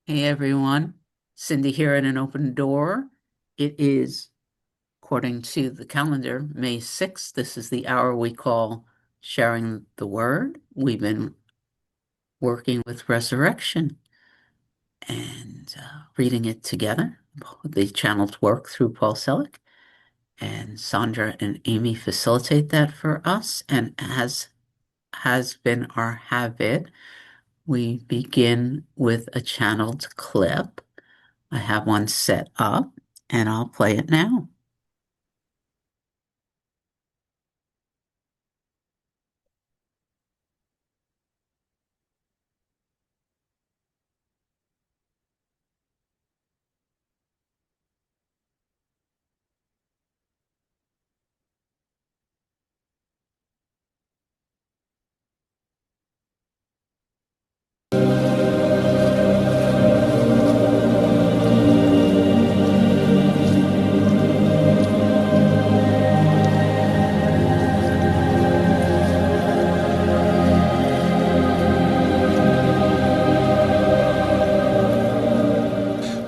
Hey everyone, Cindy here at An Open Door. It is, according to the calendar, May 6th. This is the hour we call Sharing the Word. We've been working with Resurrection and reading it together. The channeled work through Paul Selick, and Sandra and Amy facilitate that for us. And as has been our habit, we begin with a channeled clip. I have one set up and I'll play it now.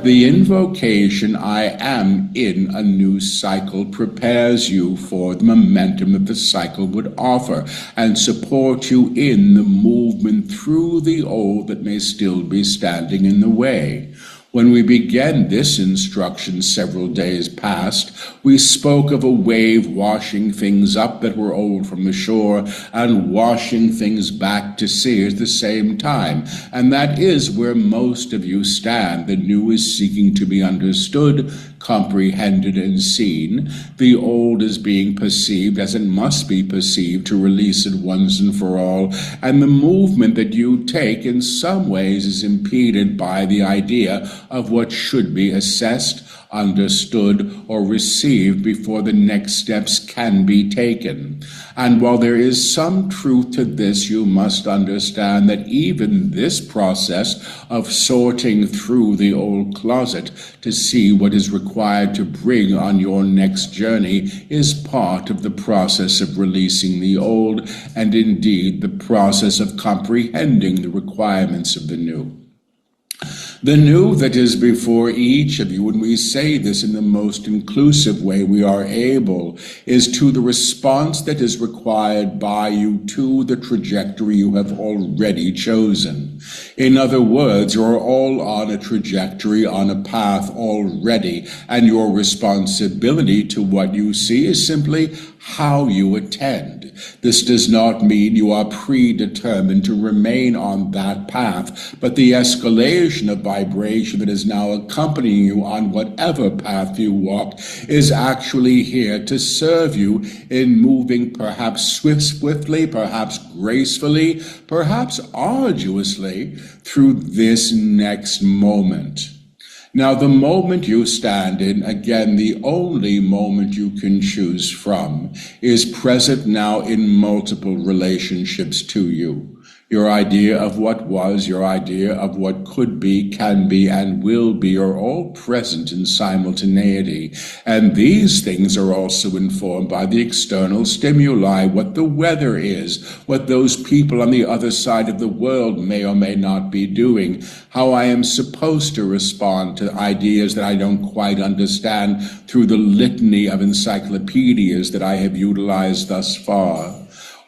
The invocation, I am in a new cycle, prepares you for the momentum that the cycle would offer and support you in the movement through the old that may still be standing in the way. When we began this instruction several days past, we spoke of a wave washing things up that were old from the shore and washing things back to sea at the same time. And that is where most of you stand. The new is seeking to be understood, comprehended, and seen. The old is being perceived as it must be perceived to release it once and for all. And the movement that you take in some ways is impeded by the idea of what should be assessed, understood, or received before the next steps can be taken. And while there is some truth to this, you must understand that even this process of sorting through the old closet to see what is required to bring on your next journey is part of the process of releasing the old, and indeed the process of comprehending the requirements of the new. The new that is before each of you, and we say this in the most inclusive way we are able, is to the response that is required by you to the trajectory you have already chosen. In other words, you are all on a trajectory, on a path already, and your responsibility to what you see is simply how you attend. This does not mean you are predetermined to remain on that path, but the escalation of vibration that is now accompanying you on whatever path you walk is actually here to serve you in moving perhaps swiftly, perhaps gracefully, perhaps arduously through this next moment. Now, the moment you stand in, again, the only moment you can choose from, is present now in multiple relationships to you. Your idea of what was, your idea of what could be, can be, and will be are all present in simultaneity. And these things are also informed by the external stimuli, what the weather is, what those people on the other side of the world may or may not be doing, how I am supposed to respond to ideas that I don't quite understand through the litany of encyclopedias that I have utilized thus far.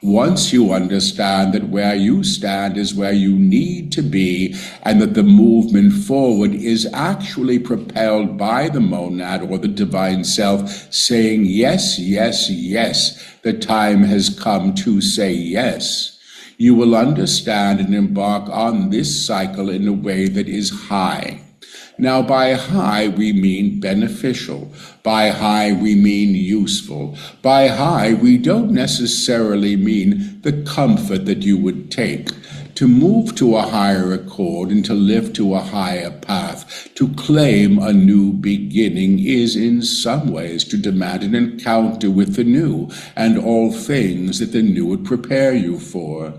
Once you understand that where you stand is where you need to be, and that the movement forward is actually propelled by the monad or the divine self saying, yes, yes, yes, the time has come to say yes, you will understand and embark on this cycle in a way that is high. Now, by high, we mean beneficial. By high, we mean useful. By high, we don't necessarily mean the comfort that you would take. To move to a higher accord and to live to a higher path, to claim a new beginning is in some ways to demand an encounter with the new and all things that the new would prepare you for.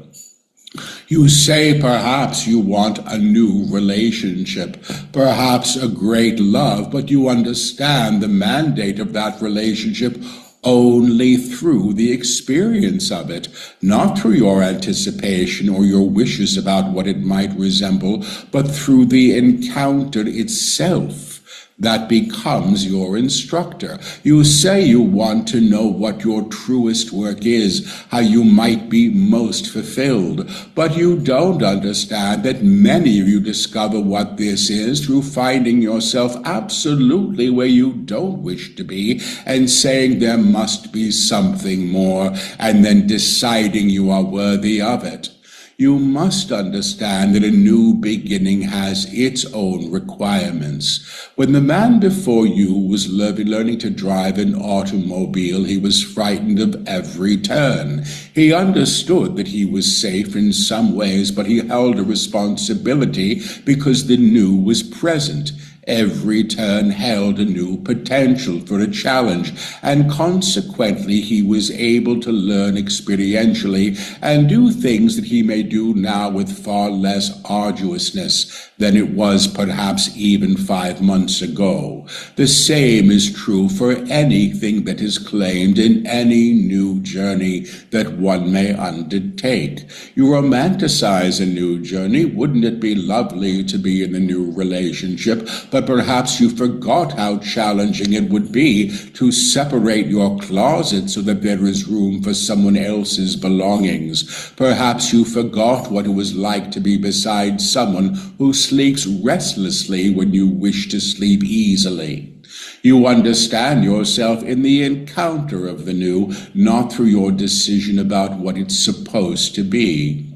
You say perhaps you want a new relationship, perhaps a great love, but you understand the mandate of that relationship only through the experience of it, not through your anticipation or your wishes about what it might resemble, but through the encounter itself. That becomes your instructor. You say you want to know what your truest work is, how you might be most fulfilled, but you don't understand that many of you discover what this is through finding yourself absolutely where you don't wish to be and saying there must be something more, and then deciding you are worthy of it. You must understand that a new beginning has its own requirements. When the man before you was learning to drive an automobile, he was frightened of every turn. He understood that he was safe in some ways, but he held a responsibility because the new was present. Every turn held a new potential for a challenge, and consequently he was able to learn experientially and do things that he may do now with far less arduousness than it was perhaps even 5 months ago. The same is true for anything that is claimed in any new journey that one may undertake. You romanticize a new journey. Wouldn't it be lovely to be in a new relationship? But perhaps you forgot how challenging it would be to separate your closet so that there is room for someone else's belongings. Perhaps you forgot what it was like to be beside someone who sleeps restlessly when you wish to sleep easily. You understand yourself in the encounter of the new, not through your decision about what it's supposed to be.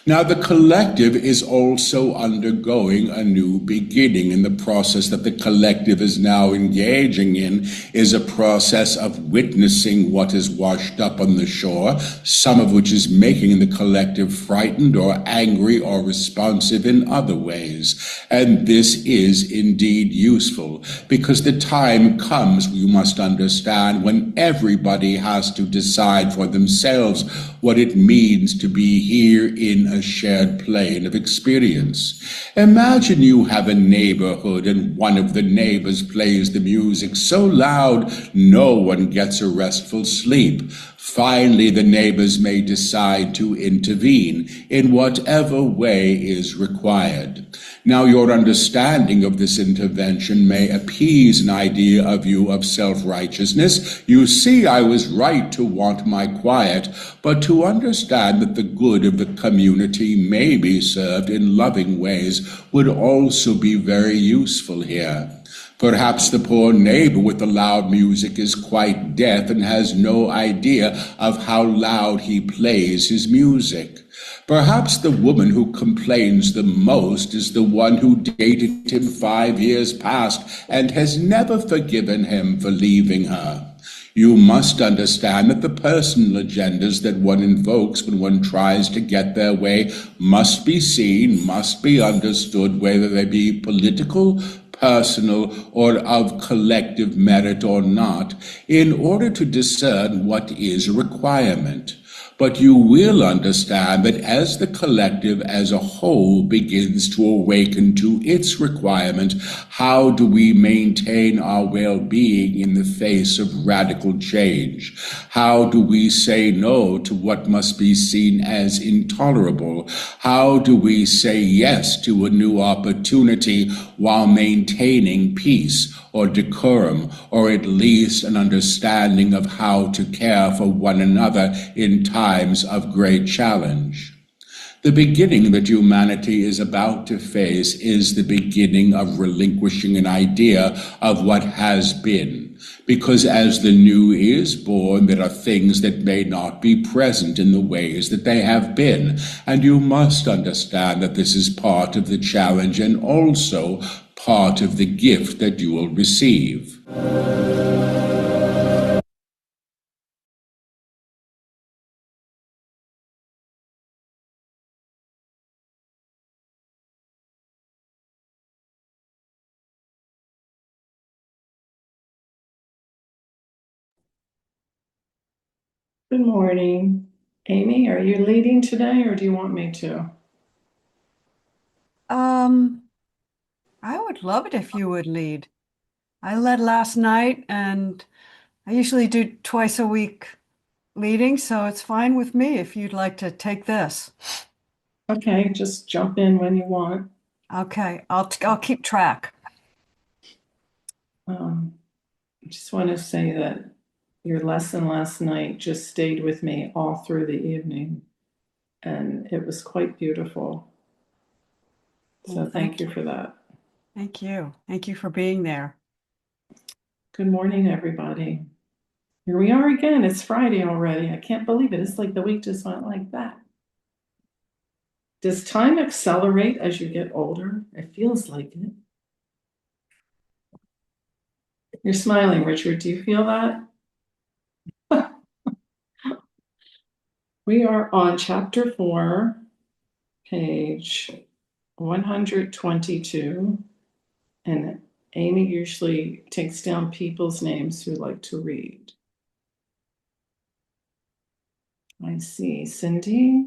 Now, the collective is also undergoing a new beginning, and the process that the collective is now engaging in is a process of witnessing what is washed up on the shore, some of which is making the collective frightened or angry or responsive in other ways. And this is indeed useful, because the time comes, you must understand, when everybody has to decide for themselves what it means to be here in a shared plane of experience. Imagine you have a neighborhood and one of the neighbors plays the music so loud no one gets a restful sleep. Finally, the neighbors may decide to intervene in whatever way is required. Now, your understanding of this intervention may appease an idea of you of self-righteousness. You see, I was right to want my quiet, but to understand that the good of the community may be served in loving ways would also be very useful here. Perhaps the poor neighbor with the loud music is quite deaf and has no idea of how loud he plays his music. Perhaps the woman who complains the most is the one who dated him 5 years past and has never forgiven him for leaving her. You must understand that the personal agendas that one invokes when one tries to get their way must be seen, must be understood, whether they be political, personal, or of collective merit or not, in order to discern what is a requirement. But you will understand that as the collective as a whole begins to awaken to its requirement, how do we maintain our well-being in the face of radical change? How do we say no to what must be seen as intolerable? How do we say yes to a new opportunity while maintaining peace or decorum, or at least an understanding of how to care for one another in times of great challenge? The beginning that humanity is about to face is the beginning of relinquishing an idea of what has been, because as the new is born, there are things that may not be present in the ways that they have been, and you must understand that this is part of the challenge and also part of the gift that you will receive. Good morning. Amy, are you leading today or do you want me to? Um, I would love it if you would lead. I led last night and I usually do twice a week leading, so it's fine with me if you'd like to take this. Okay, just jump in when you want. Okay, I'll keep track. I just want to say that your lesson last night just stayed with me all through the evening, and it was quite beautiful. So Well, thank you for that. Thank you. Thank you for being there. Good morning, everybody. Here we are again. It's Friday already. I can't believe it. It's like the week just went like that. Does time accelerate as you get older? It feels like it. You're smiling, Richard. Do you feel that? We are on chapter 4, page 122. And Amy usually takes down people's names who like to read. I see Cindy.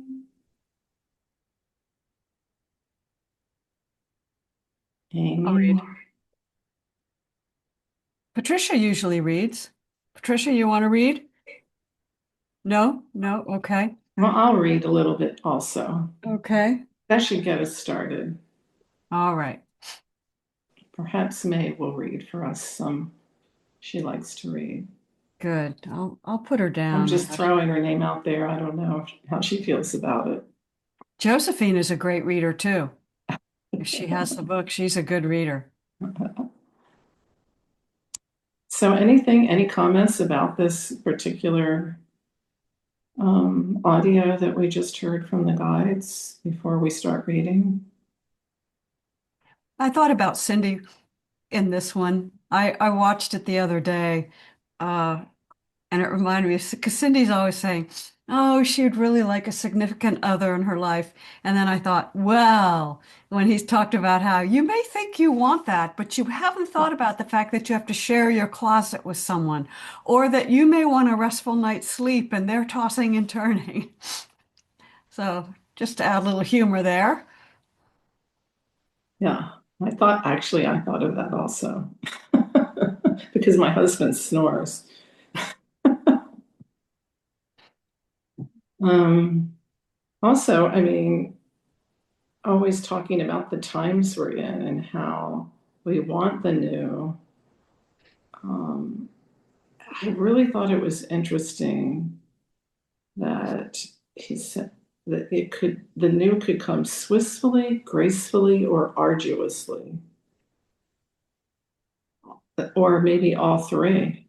I'll read. Amy. Patricia usually reads. Patricia, you want to read? No? No? Okay. Well, I'll read a little bit also. Okay. That should get us started. All right. Perhaps May will read for us some she likes to read. Good. I'll put her down. I'm just throwing her name out there. I don't know how she feels about it. Josephine is a great reader too. If she has the book, she's a good reader. So any comments about this particular audio that we just heard from the guides before we start reading? I thought about Cindy in this one. I watched it the other day, and it reminded me because Cindy's always saying, "Oh, she'd really like a significant other in her life." And then I thought, well, when he's talked about how you may think you want that, but you haven't thought about the fact that you have to share your closet with someone, or that you may want a restful night's sleep and they're tossing and turning. So just to add a little humor there. Yeah, I thought of that also because my husband snores. Also, I mean, always talking about the times we're in and how we want the new. I really thought it was interesting that he said that the new could come swiftly, gracefully, or arduously, or maybe all three.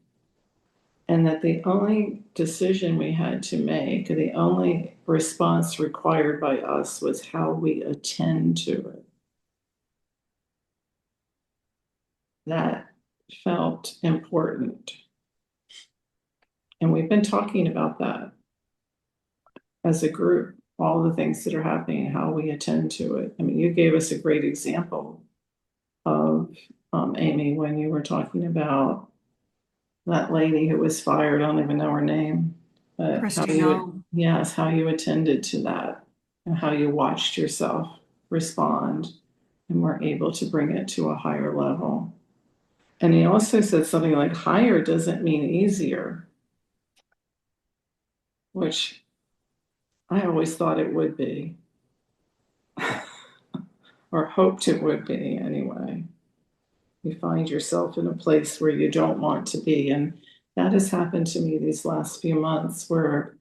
And that the only decision we had to make, the only response required by us was how we attend to it. That felt important. And we've been talking about that as a group, all the things that are happening, how we attend to it. I mean, you gave us a great example of Amy when you were talking about that lady who was fired. I don't even know her name, but yes, how you attended to that and how you watched yourself respond and were able to bring it to a higher level. And he also said something like higher doesn't mean easier, which I always thought it would be, or hoped it would be anyway. You find yourself in a place where you don't want to be. And that has happened to me these last few months where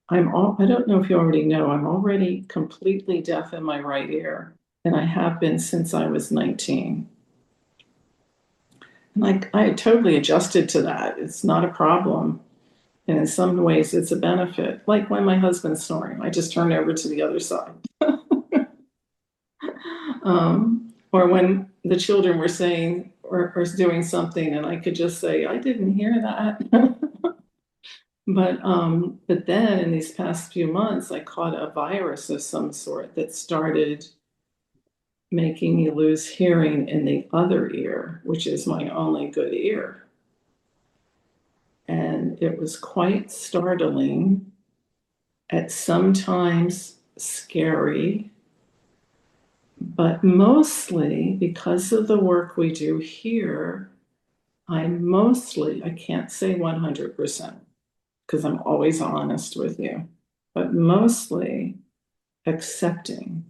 I don't know if you already know, I'm already completely deaf in my right ear. And I have been since I was 19. And I totally adjusted to that. It's not a problem. And in some ways, it's a benefit. Like when my husband's snoring, I just turn over to the other side. Or when the children were saying or doing something, and I could just say, I didn't hear that. But then in these past few months, I caught a virus of some sort that started making me lose hearing in the other ear, which is my only good ear. And it was quite startling, at sometimes scary, but mostly because of the work we do here, I can't say 100% because I'm always honest with you, but mostly accepting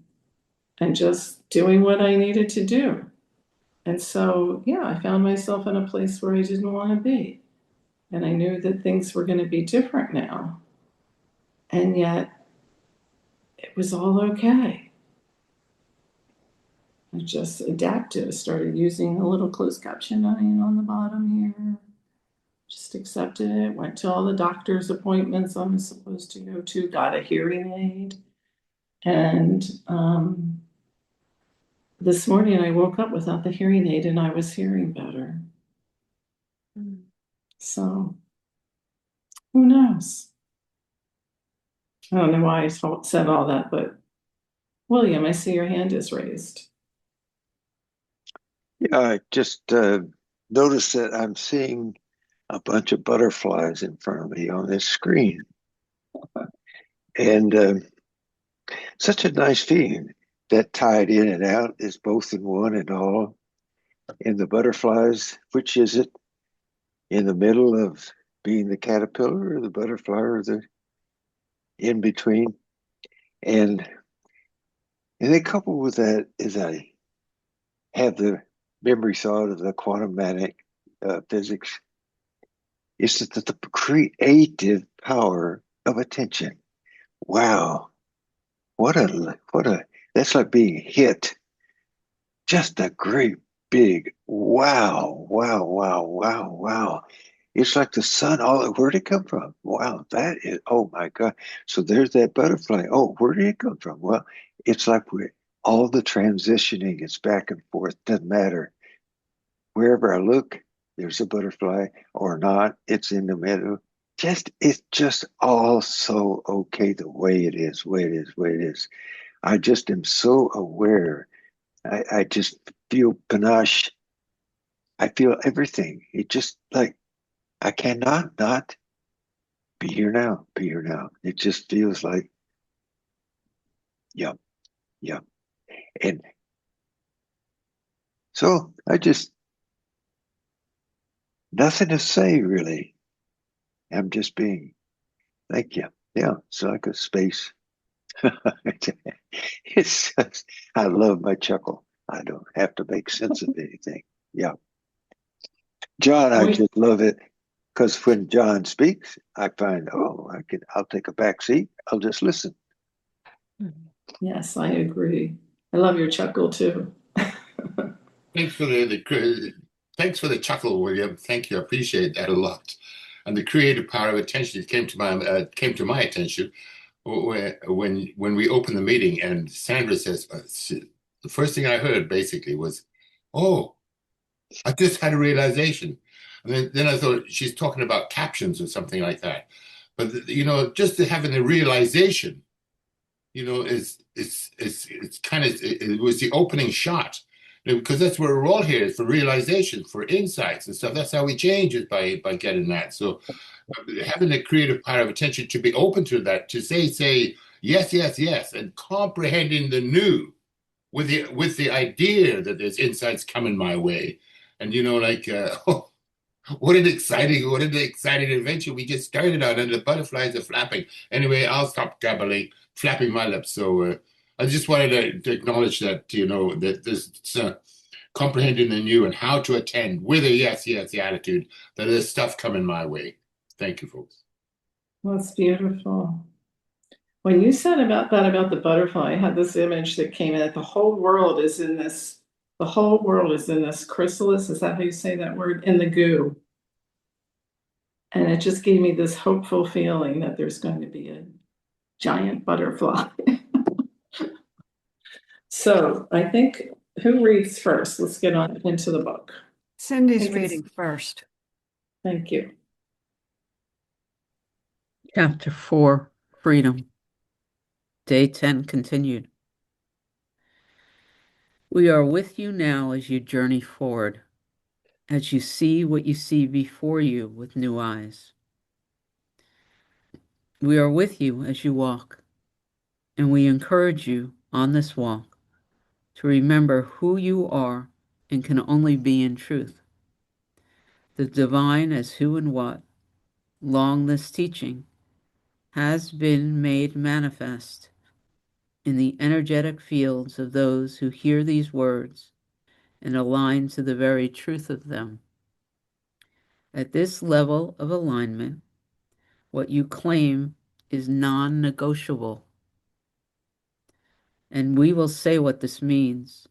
and just doing what I needed to do. And so, yeah, I found myself in a place where I didn't want to be. And I knew that things were going to be different now. And yet, it was all okay. I just adapted. I started using a little closed captioning on the bottom here. Just accepted it. Went to all the doctor's appointments I was supposed to go to. Got a hearing aid. And this morning I woke up without the hearing aid and I was hearing better. So who knows? I don't know why I said all that, but William, I see your hand is raised. Yeah, I just noticed that I'm seeing a bunch of butterflies in front of me on this screen. And such a nice feeling. That tied in and out is both in one and all. And the butterflies, which is it in the middle of being the caterpillar or the butterfly or the in between? And then coupled with that is I have the memory thought of the quantum mechanics physics. It's the creative power of attention. Wow, what a that's like being hit. Just a great big wow, wow, wow, wow, wow. It's like the sun. Oh, where'd it come from? Wow, that is, oh my God. So there's that butterfly. Oh, where did it come from? Well, it's like all the transitioning, it's back and forth, doesn't matter. Wherever I look, there's a butterfly or not, it's in the middle. It's just all so okay the way it is, way it is, way it is. I just am so aware. I just feel panache. I feel everything. It just like I cannot not be here now, be here now. It just feels like, yeah, yeah. And so I just, nothing to say really. I'm just being, thank you. Yeah, it's like a space. It's just, I love my chuckle. I don't have to make sense of anything. Yeah. John, I just love it because when John speaks, I find, oh, I'll take a back seat. I'll just listen. Yes, I agree. I love your chuckle too. Thanks for thanks for the chuckle, William. Thank you. I appreciate that a lot. And the creative power of attention, it came to my attention when we opened the meeting and Sandra says, the first thing I heard basically was, "Oh, I just had a realization." And then I thought she's talking about captions or something like that. But just having a realization, it's kind of it was the opening shot. Because that's where we're all here, for realization, for insights and stuff. That's how we change it by getting that. So having the creative power of attention to be open to that, to say yes, yes, yes, and comprehending the new with the idea that there's insights coming my way. And what an exciting adventure we just started on, and the butterflies are flapping. Anyway, I'll stop flapping my lips. So I just wanted to acknowledge that, that this comprehending the new and how to attend with a yes, yes attitude, that there's stuff coming my way. Thank you, folks. That's beautiful. When you said about the butterfly, I had this image that came in that the whole world is in this chrysalis. Is that how you say that word? In the goo. And it just gave me this hopeful feeling that there's going to be a giant butterfly. So I think, who reads first? Let's get on into the book. Cindy's reading first. Thank you. Chapter 4, Freedom. Day 10 continued. We are with you now as you journey forward, as you see what you see before you with new eyes. We are with you as you walk, and we encourage you on this walk to remember who you are and can only be in truth. The divine as who and what, long this teaching, has been made manifest in the energetic fields of those who hear these words and align to the very truth of them. At this level of alignment, what you claim is non-negotiable. And we will say what this means.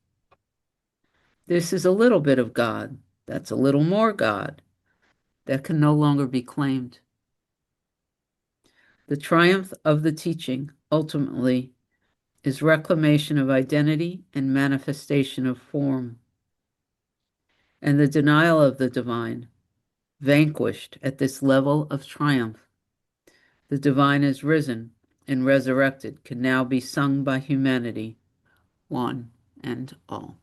This is a little bit of God. That's a little more God. That can no longer be claimed. The triumph of the teaching, ultimately, is reclamation of identity and manifestation of form. And the denial of the divine, vanquished at this level of triumph. The divine is risen and resurrected, can now be sung by humanity, one and all.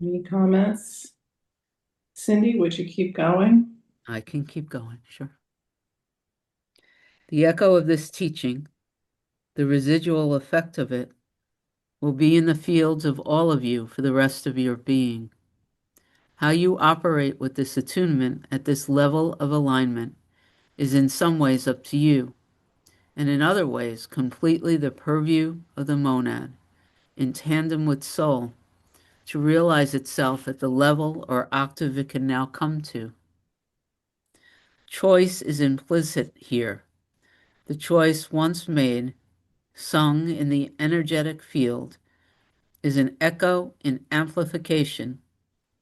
Any comments? Cindy, would you keep going? I can keep going, sure. The echo of this teaching, the residual effect of it, will be in the fields of all of you for the rest of your being. How you operate with this attunement at this level of alignment is in some ways up to you, and in other ways completely the purview of the monad, in tandem with soul, to realize itself at the level or octave it can now come to. Choice is implicit here. The choice once made, sung in the energetic field, is an echo in amplification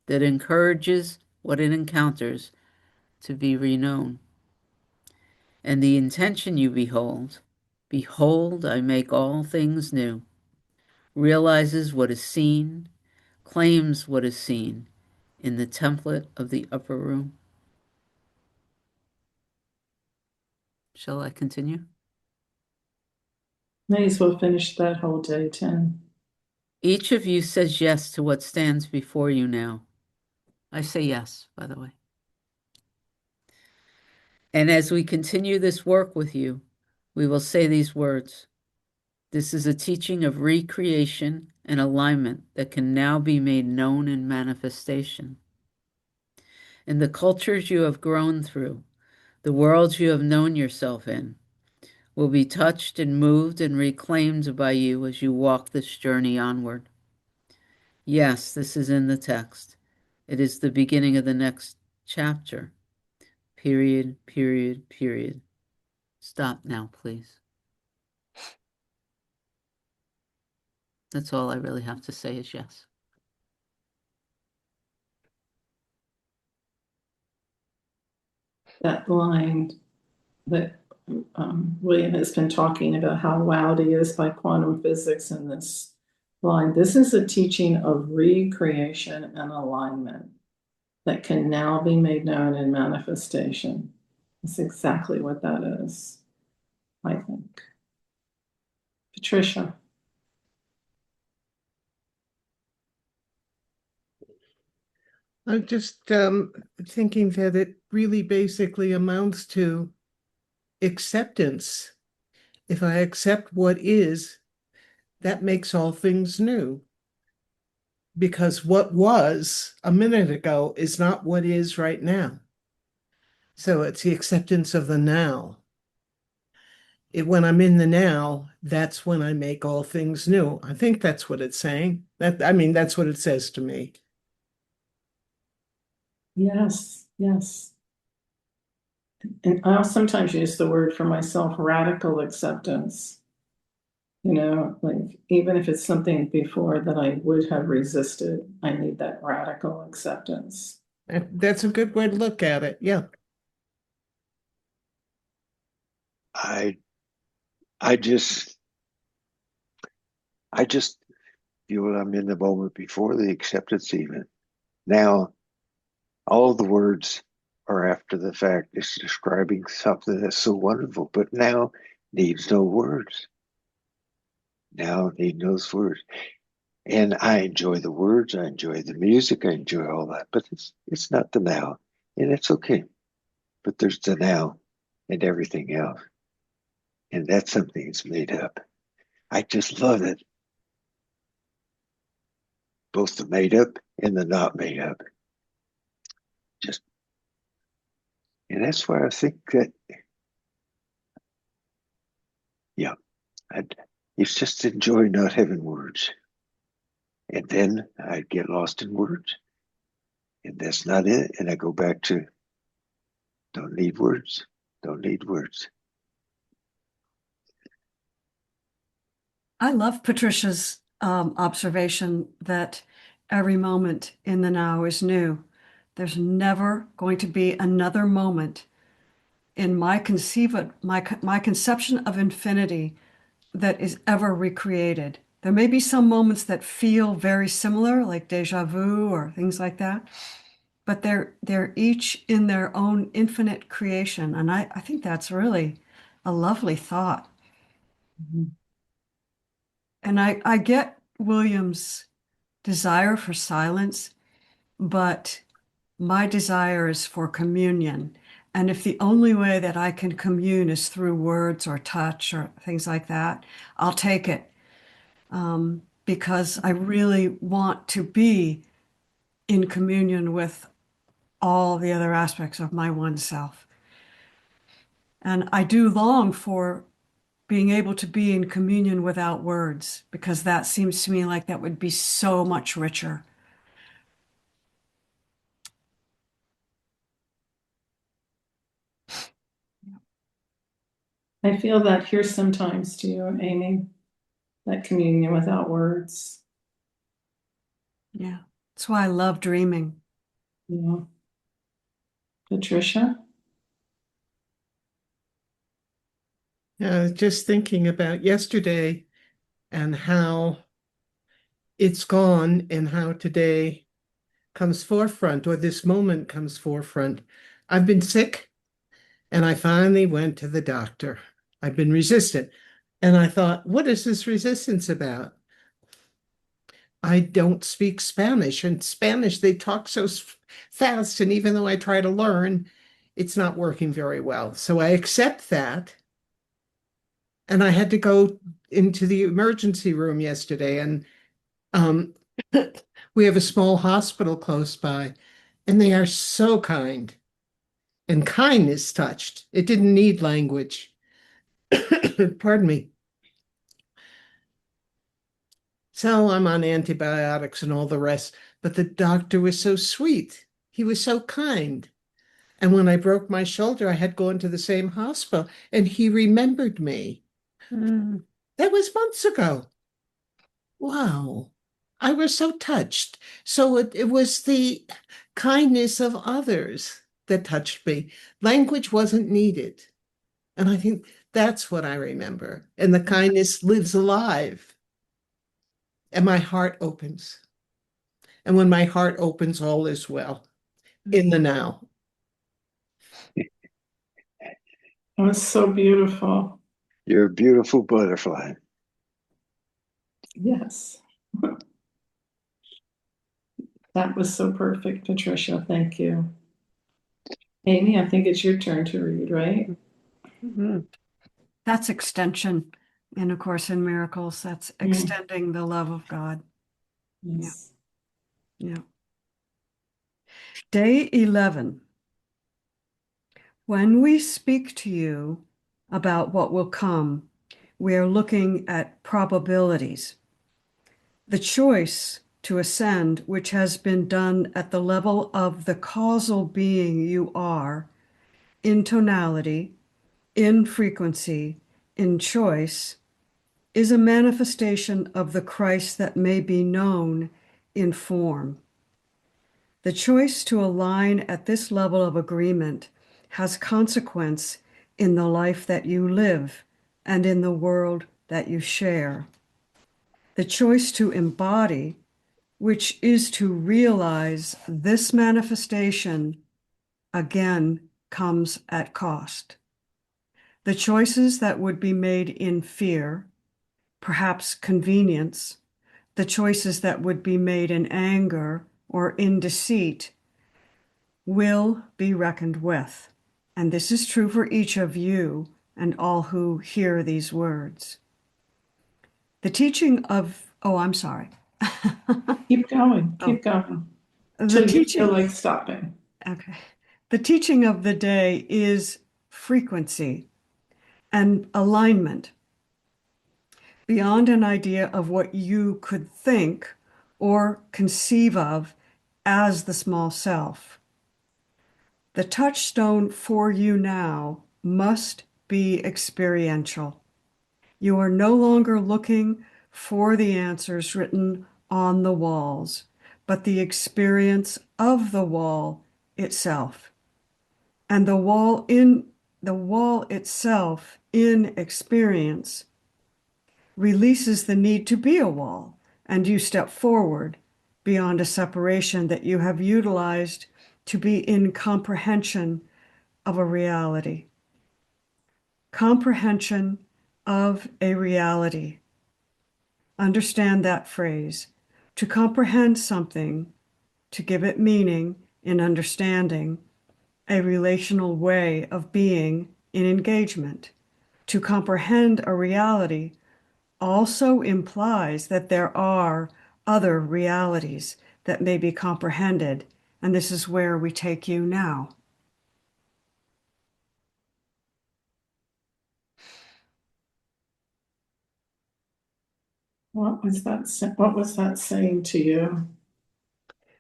that encourages what it encounters to be reknown. And the intention you behold, behold, I make all things new, realizes what is seen, claims what is seen in the template of the upper room. Shall I continue? May as well finish that whole day 10. Each of you says yes to what stands before you now. I say yes, by the way. And as we continue this work with you, we will say these words. This is a teaching of recreation and alignment that can now be made known in manifestation. In the cultures you have grown through, the worlds you have known yourself in, will be touched and moved and reclaimed by you as you walk this journey onward. Yes, this is in the text. It is the beginning of the next chapter. Period, period, period. Stop now, please. That's all I really have to say is yes. That line that William has been talking about how wowed he is by quantum physics in this line. This is a teaching of recreation and alignment that can now be made known in manifestation. That's exactly what that is, I think. Patricia. I'm just thinking that it really basically amounts to acceptance. If I accept what is, that makes all things new. Because what was a minute ago is not what is right now. So it's the acceptance of the now. When I'm in the now, that's when I make all things new. I think that's what it's saying. That's what it says to me. Yes, yes. And I'll sometimes use the word for myself, radical acceptance. You know, like even if it's something before that I would have resisted, I need that radical acceptance. That's a good way to look at it. Yeah. I just feel I'm in the moment before the acceptance even. Now, all the words are after the fact. It's describing something that's so wonderful, but now needs no words. Now need those words. And I enjoy the words, I enjoy the music, I enjoy all that, but it's not the now. And it's okay. But there's the now and everything else. And that's something that's made up. I just love it. Both the made up and the not made up. Just, and that's why I think that, yeah, I'd, it's just enjoy not having words. And then I'd get lost in words, and that's not it. And I go back to don't need words, don't need words. I love Patricia's observation that every moment in the now is new. There's never going to be another moment in my conception of infinity that is ever recreated. There may be some moments that feel very similar, like deja vu or things like that, but they're each in their own infinite creation. And I think that's really a lovely thought. And I get William's desire for silence, but my desire is for communion. And if the only way that I can commune is through words or touch or things like that, I'll take it. Because I really want to be in communion with all the other aspects of my one self. And I do long for being able to be in communion without words, because that seems to me like that would be so much richer. I feel that here sometimes too, Amy, that communion without words. Yeah, that's why I love dreaming. Yeah. Patricia? Just thinking about yesterday and how it's gone and how today comes forefront, or this moment comes forefront. I've been sick and I finally went to the doctor. I've been resistant. And I thought, what is this resistance about? I don't speak Spanish. And Spanish, they talk so fast. And even though I try to learn, it's not working very well. So I accept that. And I had to go into the emergency room yesterday. And we have a small hospital close by, and they are so kind. And kindness touched. It didn't need language. Pardon me. So I'm on antibiotics and all the rest, but the doctor was so sweet. He was so kind. And when I broke my shoulder, I had gone to the same hospital, and he remembered me. That was months ago. Wow. I was so touched. So it was the kindness of others that touched me. Language wasn't needed. And I think that's what I remember. And the kindness lives alive. And my heart opens. And when my heart opens, all is well in the now. It was so beautiful. You're a beautiful butterfly. Yes. That was so perfect, Patricia. Thank you. Amy, I think it's your turn to read, right? That's extension in A Course in Miracles. That's extending the love of God. Yes. Yeah. Day 11. When we speak to you about what will come, we are looking at probabilities. The choice to ascend, which has been done at the level of the causal being you are, in tonality, in frequency, in choice, is a manifestation of the Christ that may be known in form. The choice to align at this level of agreement has consequence in the life that you live and in the world that you share. The choice to embody, which is to realize this manifestation, again comes at cost. The choices that would be made in fear, perhaps convenience, the choices that would be made in anger or in deceit will be reckoned with. And this is true for each of you and all who hear these words. The teaching of, oh, I'm sorry. Keep going, Oh. keep going. The Till you feel teaching, like stopping. okay. The teaching of the day is frequency and alignment beyond an idea of what you could think or conceive of as the small self. The touchstone for you now must be experiential. You are no longer looking for the answers written on the walls, but the experience of the wall itself. And the wall itself in experience releases the need to be a wall, and you step forward beyond a separation that you have utilized to be in comprehension of a reality. Comprehension of a reality. Understand that phrase. To comprehend something, to give it meaning in understanding, a relational way of being in engagement. To comprehend a reality also implies that there are other realities that may be comprehended, and this is where we take you now. What was that saying to you?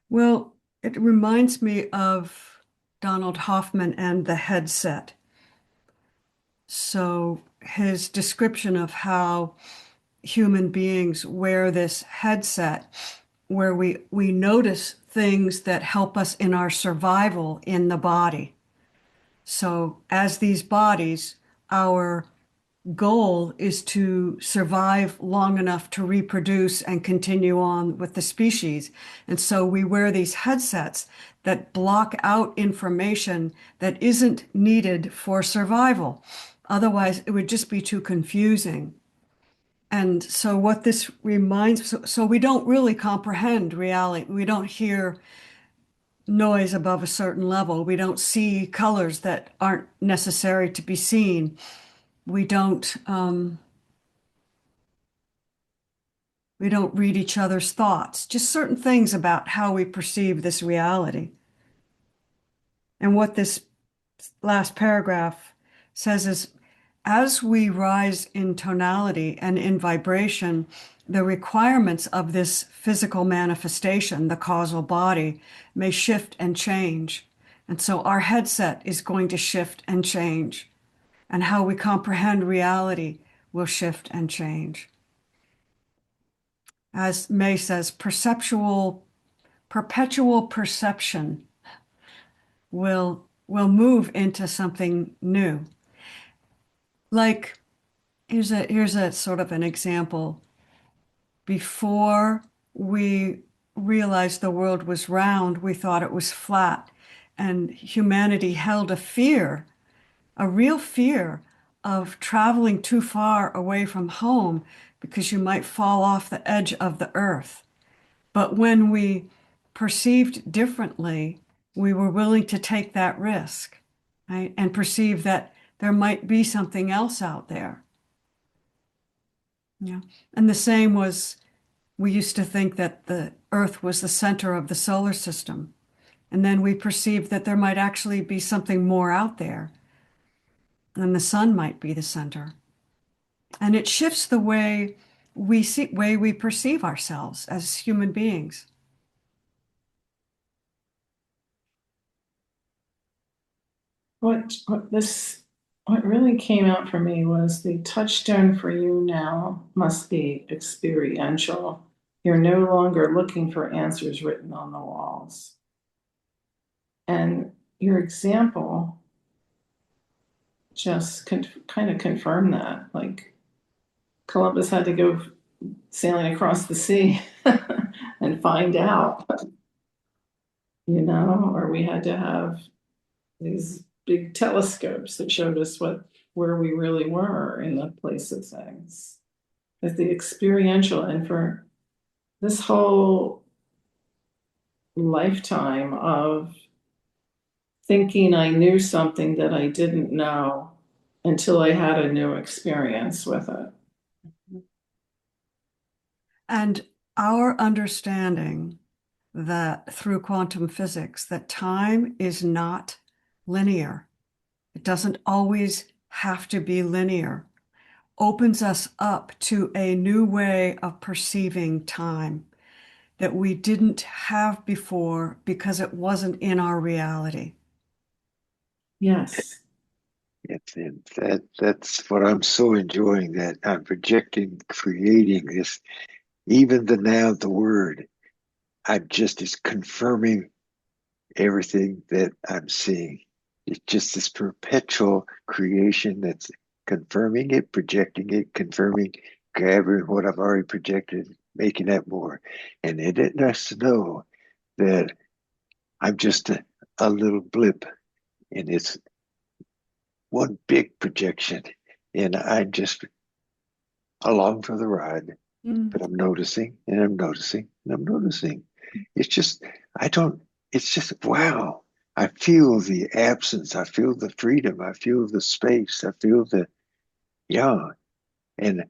Well, it reminds me of Donald Hoffman and the headset. So his description of how human beings wear this headset where we notice things that help us in our survival in the body. So as these bodies, our goal is to survive long enough to reproduce and continue on with the species. And so we wear these headsets that block out information that isn't needed for survival. Otherwise, it would just be too confusing. And so what this reminds, so we don't really comprehend reality. We don't hear noise above a certain level. We don't see colors that aren't necessary to be seen. We don't read each other's thoughts, just certain things about how we perceive this reality. And what this last paragraph says is, as we rise in tonality and in vibration, the requirements of this physical manifestation, the causal body, may shift and change. And so our headset is going to shift and change. And how we comprehend reality will shift and change. As May says, perpetual perception will move into something new. Like, here's a sort of an example. Before we realized the world was round, we thought it was flat, and humanity held a real fear of traveling too far away from home because you might fall off the edge of the earth. But when we perceived differently, we were willing to take that risk, right? And perceive that there might be something else out there. Yeah. And the same was, we used to think that the earth was the center of the solar system. And then we perceived that there might actually be something more out there. And the sun might be the center. And it shifts the way we perceive ourselves as human beings. What really came out for me was the touchstone for you now must be experiential. You're no longer looking for answers written on the walls. And your example just kind of confirmed that. Like Columbus had to go sailing across the sea and find out, or we had to have these big telescopes that showed us where we really were in the place of things. But the experiential, and for this whole lifetime of thinking I knew something that I didn't know until I had a new experience with it. And our understanding that through quantum physics, that time is not linear. It doesn't always have to be linear, opens us up to a new way of perceiving time that we didn't have before because it wasn't in our reality. Yes. That's what I'm so enjoying, that I'm projecting, creating this, even the word. I'm just is confirming everything that I'm seeing. It's just this perpetual creation that's confirming it, projecting it, confirming, gathering what I've already projected, making that more. And it has to know that I'm just a little blip in its one big projection. And I'm just along for the ride. But I'm noticing and I'm noticing and I'm noticing. It's just, it's just, wow. I feel the absence. I feel the freedom. I feel the space. I feel yeah. And,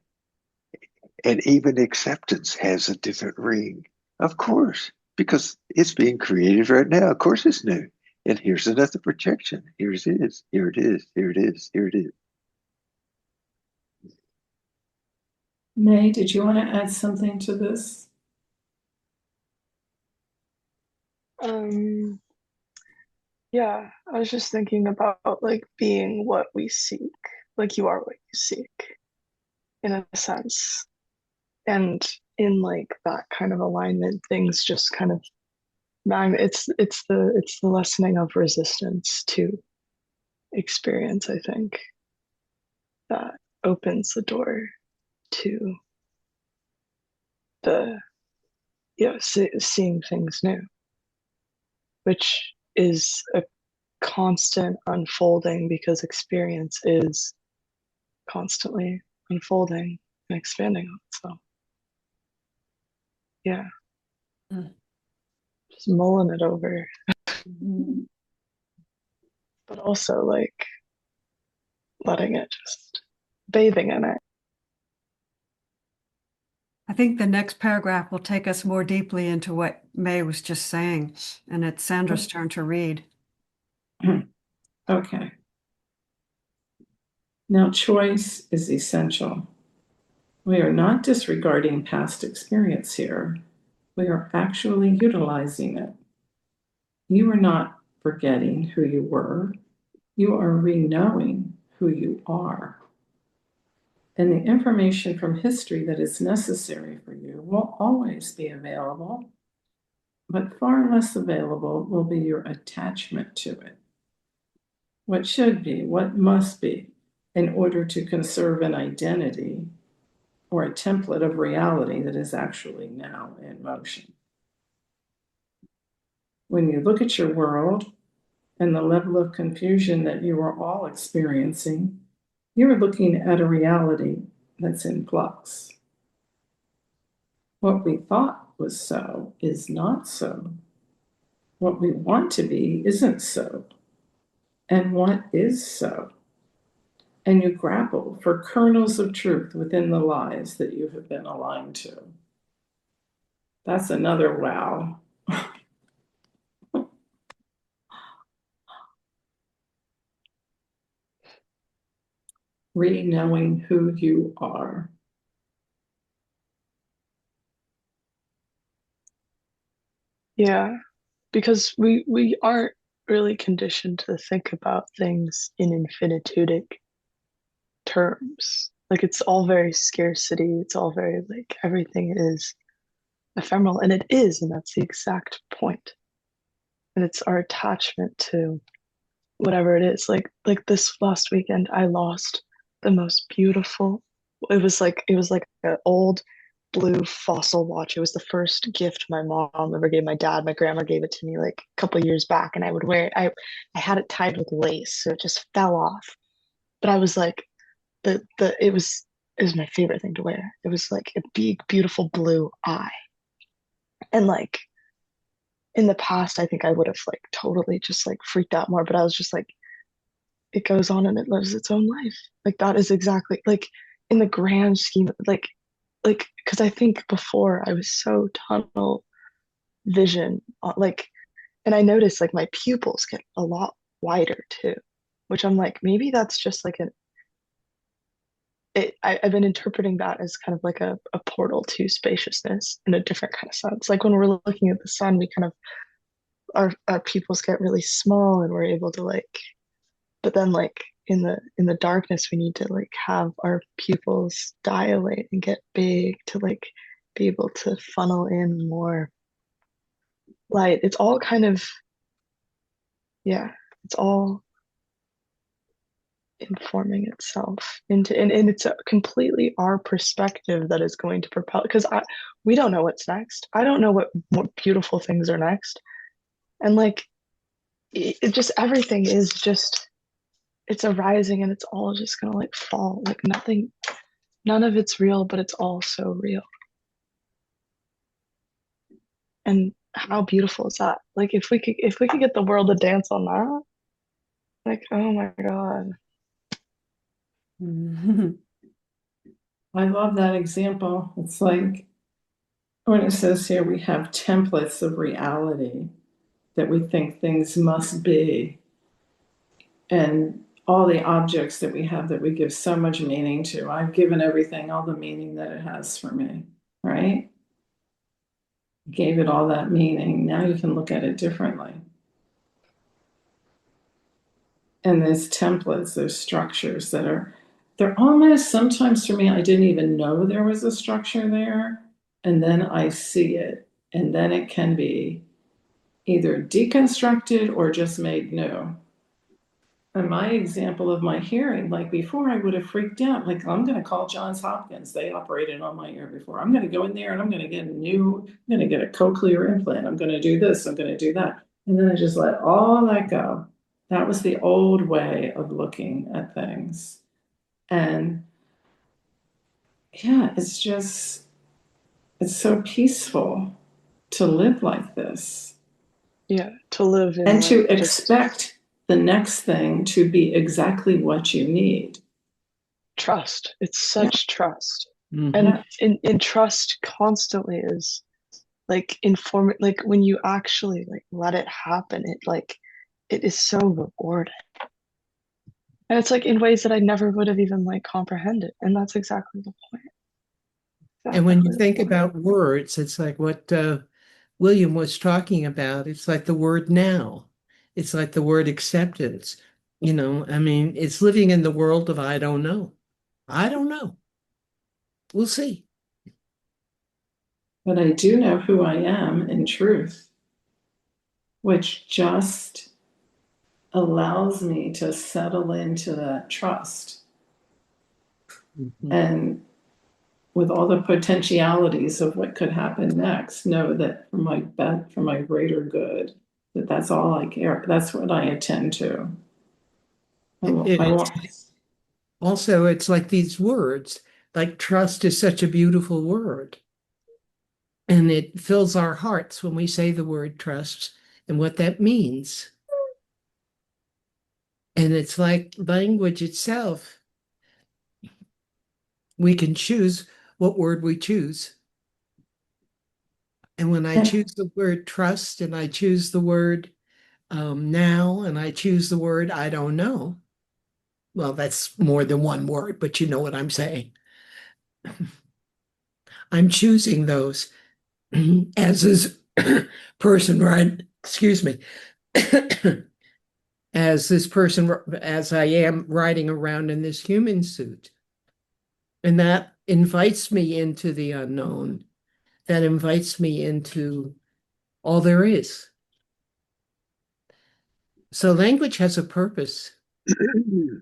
and even acceptance has a different ring. Of course, because it's being created right now. Of course it's new. And here's another projection. Here it is. Here it is. Here it is. Here it is. May, did you want to add something to this? Yeah, I was just thinking about like being what we seek. Like you are what you seek, in a sense. And in like that kind of alignment, things just kind of it's the lessening of resistance to experience, I think, that opens the door to the seeing things new, which is a constant unfolding because experience is constantly unfolding and expanding on itself. Yeah. Just mulling it over. But also like letting it just bathing in it. I think the next paragraph will take us more deeply into what May was just saying, and it's Sandra's turn to read. Okay. Now, choice is essential. We are not disregarding past experience here. We are actually utilizing it. You are not forgetting who you were. You are re-knowing who you are. And the information from history that is necessary for you will always be available, but far less available will be your attachment to it. What should be, what must be, in order to conserve an identity or a template of reality that is actually now in motion. When you look at your world and the level of confusion that you are all experiencing, you are looking at a reality that's in flux. What we thought was so is not so. What we want to be isn't so. And what is so? And you grapple for kernels of truth within the lies that you have been aligned to. That's another wow. Re-knowing who you are. Yeah, because we aren't really conditioned to think about things in infinitudic terms. Like it's all very scarcity, it's all very like everything is ephemeral, and it is, and that's the exact point. And it's our attachment to whatever it is. Like this last weekend, I lost the most beautiful. It was like an old blue fossil watch. It was the first gift my mom ever gave my dad. My grandma gave it to me like a couple of years back, and I would wear it. I had it tied with lace, so it just fell off. But I was like, it was my favorite thing to wear. It was like a big, beautiful blue eye, and like in the past, I think I would have like totally just like freaked out more. But I was just like, it goes on and it lives its own life. Like that is exactly like in the grand scheme, like like, because I think before I was so tunnel vision, like, and I noticed like my pupils get a lot wider too, which I'm like, maybe that's just like I've been interpreting that as kind of like a portal to spaciousness in a different kind of sense. Like when we're looking at the sun, we kind of our pupils get really small and we're able to like, but then like in the darkness, we need to like have our pupils dilate and get big to like be able to funnel in more light. It's all kind of, yeah, it's all informing itself into, and it's completely our perspective that is going to propel, because we don't know what's next. I don't know what beautiful things are next. And like it just, everything is just, it's arising and it's all just gonna like fall. Like nothing, none of it's real, but it's all so real. And how beautiful is that? Like if we could get the world to dance on that, like oh my God. I love that example. It's like when it says here we have templates of reality that we think things must be, and all the objects that we have that we give so much meaning to. I've given everything all the meaning that it has for me, right? Gave it all that meaning. Now you can look at it differently. And there's templates, there's structures that they're almost, sometimes for me, I didn't even know there was a structure there. And then I see it. And then it can be either deconstructed or just made new. And my example of my hearing, like before, I would have freaked out. Like, I'm going to call Johns Hopkins. They operated on my ear before. I'm going to go in there and I'm going to get I'm going to get a cochlear implant. I'm going to do this. I'm going to do that. And then I just let all that go. That was the old way of looking at things. And yeah, it's so peaceful to live like this. Yeah, to live in And to like just expect the next thing to be exactly what you need. trust. It's such trust. Mhm. And in trust constantly is like informing, like when you actually like let it happen, it is so rewarding. And it's like in ways that I never would have even like comprehended. And that's exactly the point. And when you Exactly the think point. about words, it's like what William was talking about. It's like the word now. It's like the word acceptance. I mean, it's living in the world of I don't know. I don't know. We'll see. But I do know who I am in truth, which just allows me to settle into that trust. Mhm. And with all the potentialities of what could happen next, know that for my greater good, that's all I care. That's what I attend to. I It's want. also, it's like these words, like trust is such a beautiful word. And it fills our hearts when we say the word trust and what that means. And it's like language itself. We can choose what word we choose. And when I choose the word trust and I choose the word now and I choose the word I don't know, well, that's more than one word, but you know what I'm saying. I'm choosing those as this person, right? Excuse me. As this person, as I am riding around in this human suit. And that invites me into the unknown. That invites me into all there is. So language has a purpose. And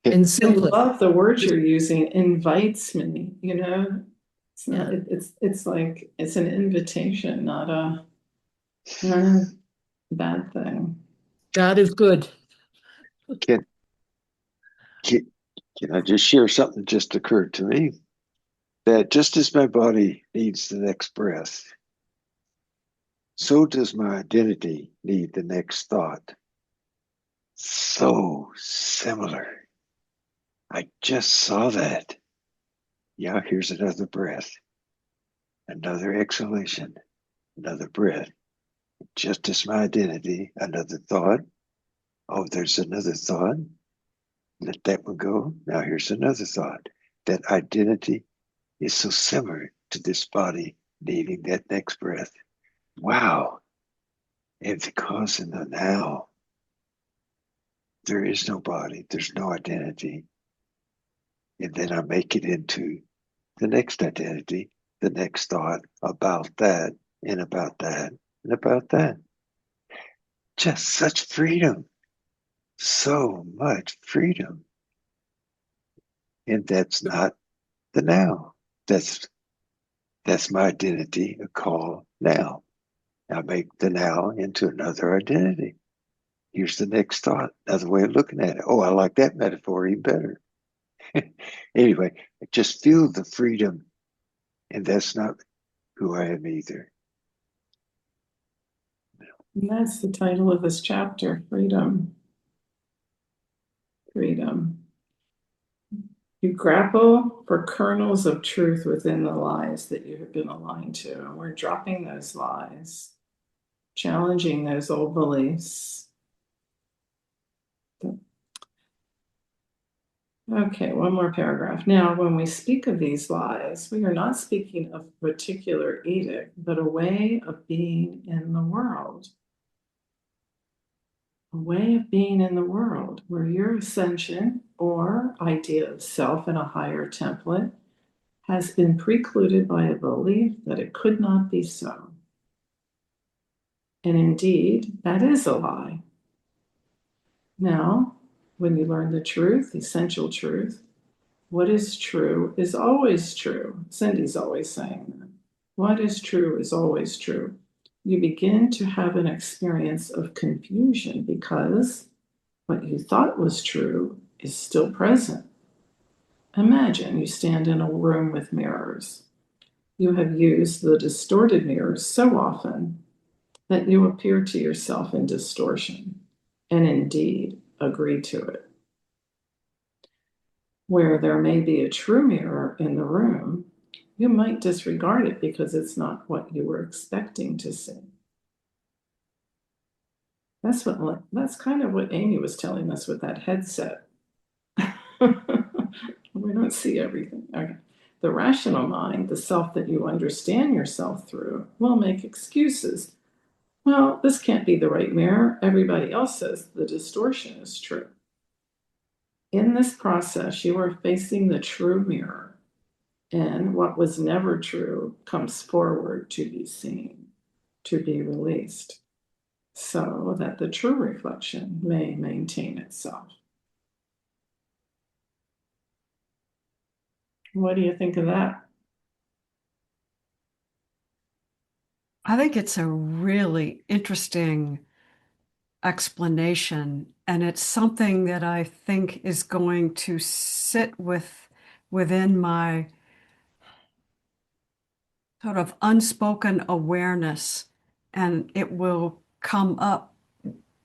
I simply, love the word you're using, invites me, It's not, yeah, it's like, it's an invitation, not a bad thing. God is good. Can, can, can I just share something just occurred to me? That just as my body needs the next breath, so does my identity need the next thought. So similar. I just saw that. Yeah, here's another breath, another exhalation, another breath. Just as my identity, another thought. Oh, there's another thought. Let that one go. Now here's another thought. That identity is so similar to this body needing that next breath. Wow. And because in the now, there is no body, there's no identity. And then I make it into the next identity, the next thought about that, and about that, and about that. Just such freedom. So much freedom. And that's not the now. That's my identity, a call now. I make the now into another identity. Here's the next thought, another way of looking at it. Oh, I like that metaphor even better. Anyway, just feel the freedom, and that's not who I am either. And that's the title of this chapter, freedom. Freedom. You grapple for kernels of truth within the lies that you have been aligned to. And we're dropping those lies, challenging those old beliefs. Okay, one more paragraph. Now, when we speak of these lies, we are not speaking of a particular edict, but a way of being in the world. A way of being in the world where your ascension or idea of self in a higher template has been precluded by a belief that it could not be so. And indeed, that is a lie. Now, when you learn the truth, essential truth, what is true is always true. Cindy's always saying that. What is true is always true. You begin to have an experience of confusion because what you thought was true is still present. Imagine you stand in a room with mirrors. You have used the distorted mirrors so often that you appear to yourself in distortion and indeed agree to it. Where there may be a true mirror in the room, you might disregard it because it's not what you were expecting to see. That's kind of what Amy was telling us with that headset. We don't see everything. Okay. The rational mind, the self that you understand yourself through, will make excuses. Well, this can't be the right mirror. Everybody else says the distortion is true. In this process, you are facing the true mirror, and what was never true comes forward to be seen, to be released, so that the true reflection may maintain itself. What do you think of that? I think it's a really interesting explanation, and it's something that I think is going to sit within my sort of unspoken awareness, and it will come up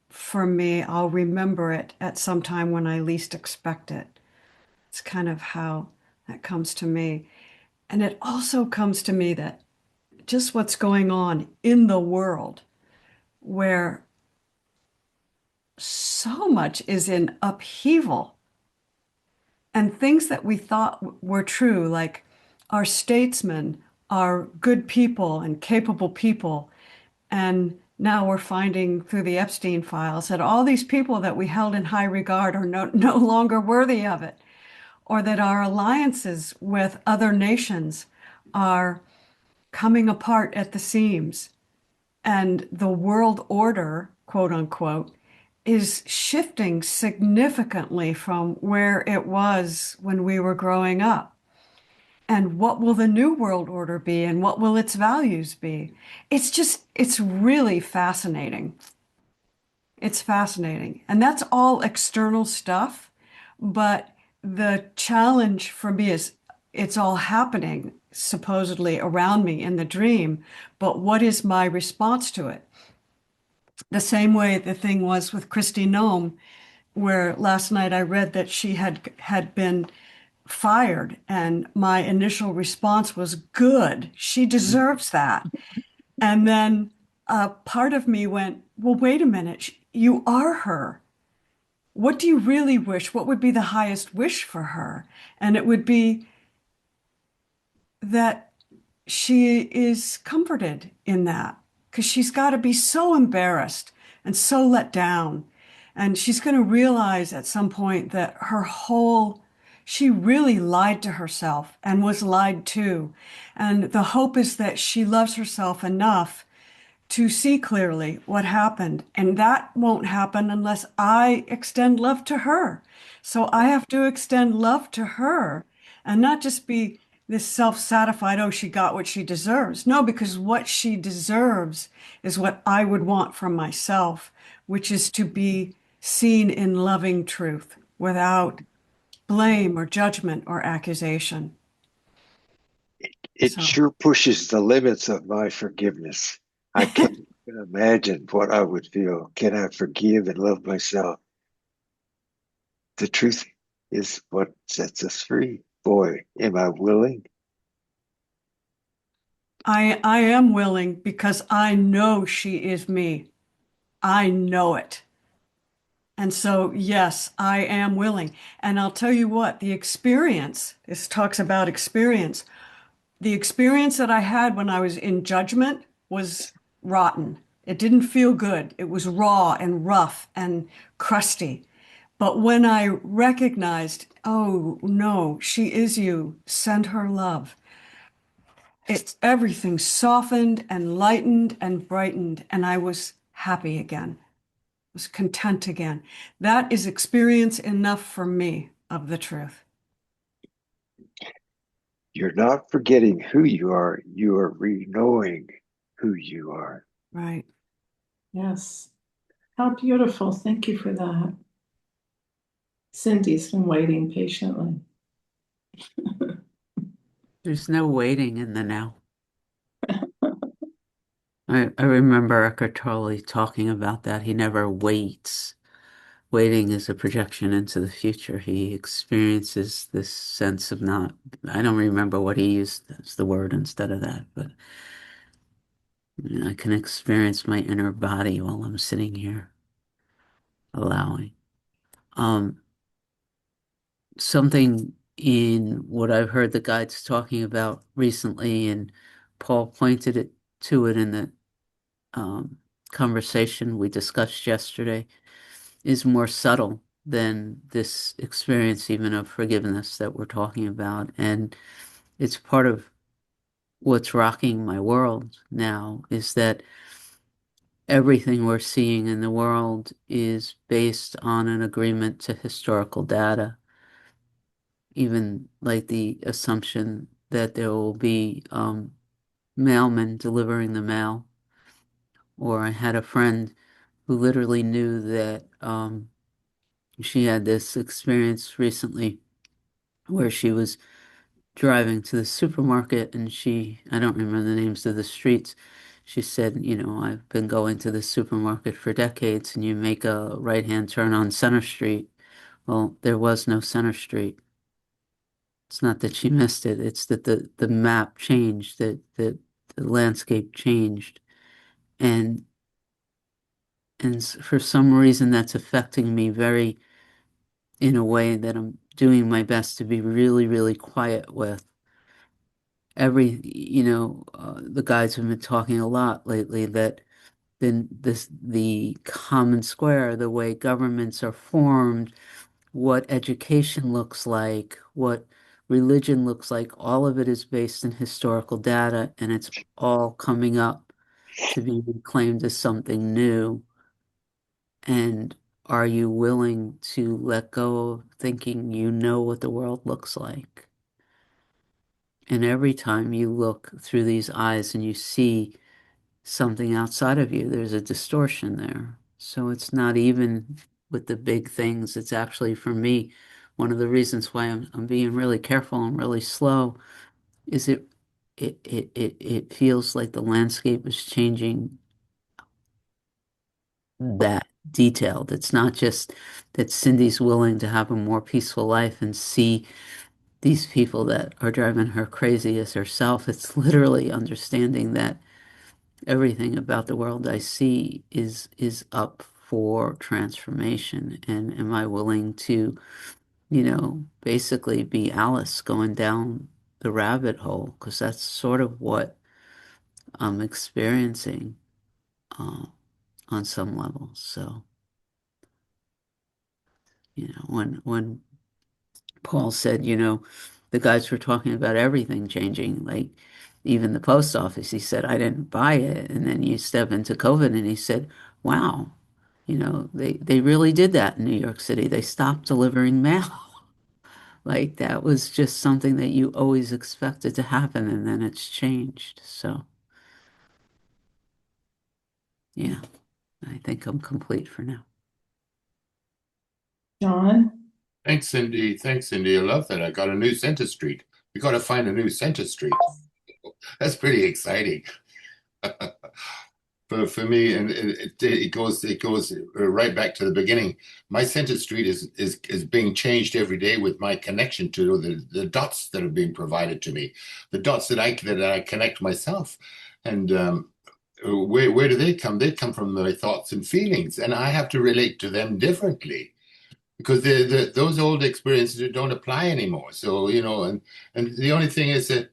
for me. I'll remember it at some time when I least expect it. It's kind of how that comes to me. And it also comes to me that just what's going on in the world, where so much is in upheaval, and things that we thought were true, like our statesmen are good people and capable people. And now we're finding through the Epstein files that all these people that we held in high regard are no longer worthy of it, or that our alliances with other nations are coming apart at the seams. And the world order, quote unquote, is shifting significantly from where it was when we were growing up. And what will the new world order be, and what will its values be? It's really fascinating. It's fascinating. And that's all external stuff. But the challenge for me is it's all happening supposedly around me in the dream, but what is my response to it? The same way the thing was with Kristi Noem, where last night I read that she had been fired, and my initial response was, good, she deserves that. And then part of me went, well, wait a minute, you are her. What do you really wish? What would be the highest wish for her? And it would be that she is comforted in that, because she's got to be so embarrassed and so let down. And she's going to realize at some point that she really lied to herself and was lied to. And the hope is that she loves herself enough to see clearly what happened. And that won't happen unless I extend love to her. So I have to extend love to her and not just be this self-satisfied, oh, she got what she deserves. No, because what she deserves is what I would want from myself, which is to be seen in loving truth without blame or judgment or accusation. It So sure pushes the limits of my forgiveness. I can't even imagine what I would feel. Can I forgive and love myself? The truth is what sets us free. Boy, am I willing. I am willing because I know she is me. I know it. And so, yes, I am willing. And I'll tell you what, this talks about experience. The experience that I had when I was in judgment was rotten. It didn't feel good. It was raw and rough and crusty. But when I recognized, oh no, she is you, send her love, everything softened and lightened and brightened, and I was happy again, was content again. That is experience enough for me of the truth. You're not forgetting who you are re-knowing who you are. Right. Yes. How beautiful. Thank you for that. Cindy's been waiting patiently. There's no waiting in the now. I remember Eckhart Tolle talking about that. He never waits. Waiting is a projection into the future. He experiences this sense of not, I don't remember what he used as the word instead of that, but I can experience my inner body while I'm sitting here, allowing. Um, Something in what I've heard the guides talking about recently, and Paul pointed to it in the um, conversation we discussed yesterday, is more subtle than this experience even of forgiveness that we're talking about. And it's part of what's rocking my world now is that everything we're seeing in the world is based on an agreement to historical data. Even like the assumption that there will be mailmen delivering the mail. Or I had a friend who literally knew that she had this experience recently where she was driving to the supermarket and I don't remember the names of the streets. She said, I've been going to the supermarket for decades and you make a right-hand turn on Center Street. Well, there was no Center Street. It's not that she missed it. It's that the map changed, that the landscape changed. And for some reason that's affecting me in a way that I'm doing my best to be really, really quiet with. The guys have been talking a lot lately that the common square, the way governments are formed, what education looks like, what religion looks like, all of it is based in historical data, and it's all coming up to be reclaimed as something new. And are you willing to let go of thinking you know what the world looks like? And every time you look through these eyes and you see something outside of you, there's a distortion there. So it's not even with the big things. It's actually, for me, one of the reasons why I'm being really careful and really slow is it feels like the landscape is changing that detailed. It's not just that Cindy's willing to have a more peaceful life and see these people that are driving her crazy as herself. It's literally understanding that everything about the world I see is up for transformation. And am I willing to, basically be Alice going down the rabbit hole? Because that's sort of what I'm experiencing uh, on some level. So, when Paul said, the guys were talking about everything changing, like even the post office. He said, I didn't buy it. And then you step into COVID and he said, wow, they really did that in New York City. They stopped delivering mail. Like that was just something that you always expected to happen, and then it's changed. So, yeah, I think I'm complete for now. John? Thanks, Cindy. Thanks, Cindy. I love that. I got a new Center Street. We got to find a new Center Street. That's pretty exciting. For me, and it goes right back to the beginning. My Center Street is being changed every day with my connection to the dots that are being provided to me, the dots that I connect myself, and where do they come? They come from my thoughts and feelings, and I have to relate to them differently because those old experiences don't apply anymore. So and the only thing is that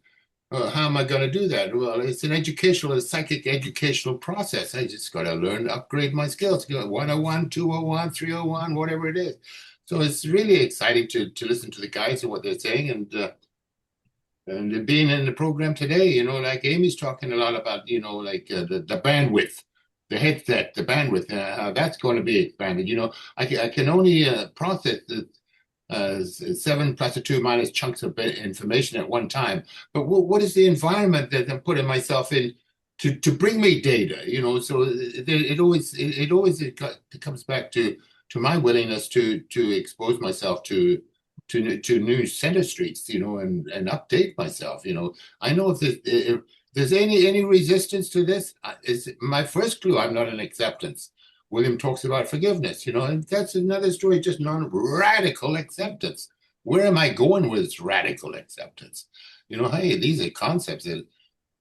how am I going to do that? Well, it's a psychic educational process. I just got to learn, upgrade my skills. 101, 201, 301, whatever it is. So it's really exciting to listen to the guys and what they're saying and being in the program today. Like Amy's talking a lot about, like the bandwidth, the headset, the bandwidth. That's going to be expanded. I can only process the 7 plus 2 minus chunks of chunks at one time. But what is the environment that I'm putting myself in to bring me data? So it comes back to my willingness to expose myself to new center streets, and update myself. I know if there's any resistance to this, is my first clue. I'm not an acceptance. William talks about forgiveness, and that's another story, just non-radical acceptance. Where am I going with this radical acceptance? Hey, these are concepts that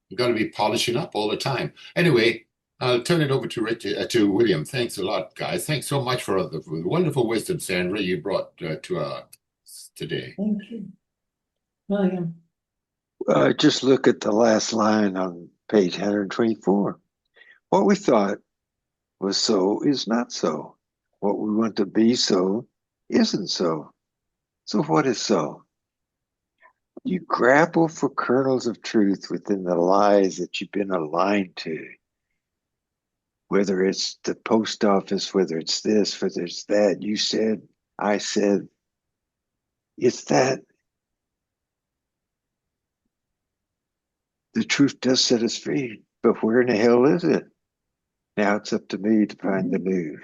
you've got to be polishing up all the time. Anyway, I'll turn it over to William. Thanks a lot, guys. Thanks so much for the wonderful wisdom, Sandra, you brought to us today. Thank you. William? Just look at the last line on page 124. What we thought was so is not so. What we want to be so isn't so. So what is so? You grapple for kernels of truth within the lies that you've been aligned to. Whether it's the post office, whether it's this, whether it's that, you said, I said, it's that. The truth does set us free, but where in the hell is it? Now it's up to me to find the new.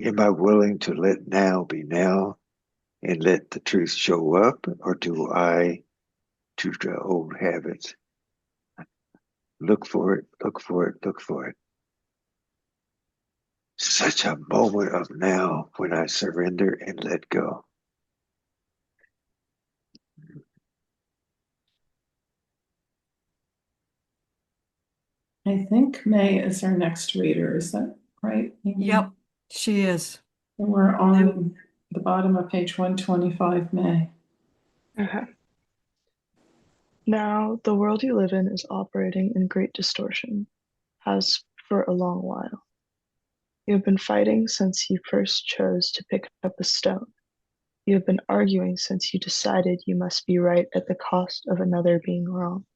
Am I willing to let now be now and let the truth show up, or do I choose the old habits? Look for it, look for it, look for it. Such a moment of now when I surrender and let go. I think May is our next reader. Is that right, Amy? Yep, she is. And we're on the bottom of page 125, May. Okay. Now, the world you live in is operating in great distortion, has for a long while. You have been fighting since you first chose to pick up a stone. You have been arguing since you decided you must be right at the cost of another being wrong.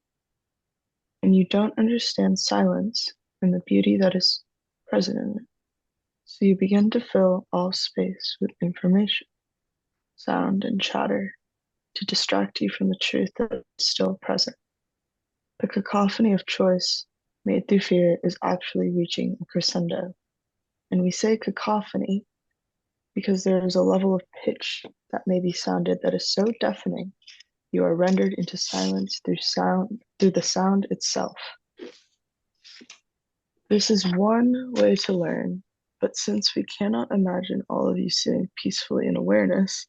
And you don't understand silence and the beauty that is present in it. So you begin to fill all space with information, sound, and chatter to distract you from the truth that is still present. The cacophony of choice made through fear is actually reaching a crescendo. And we say cacophony because there is a level of pitch that may be sounded that is so deafening you are rendered into silence through the sound itself. This is one way to learn, but since we cannot imagine all of you sitting peacefully in awareness,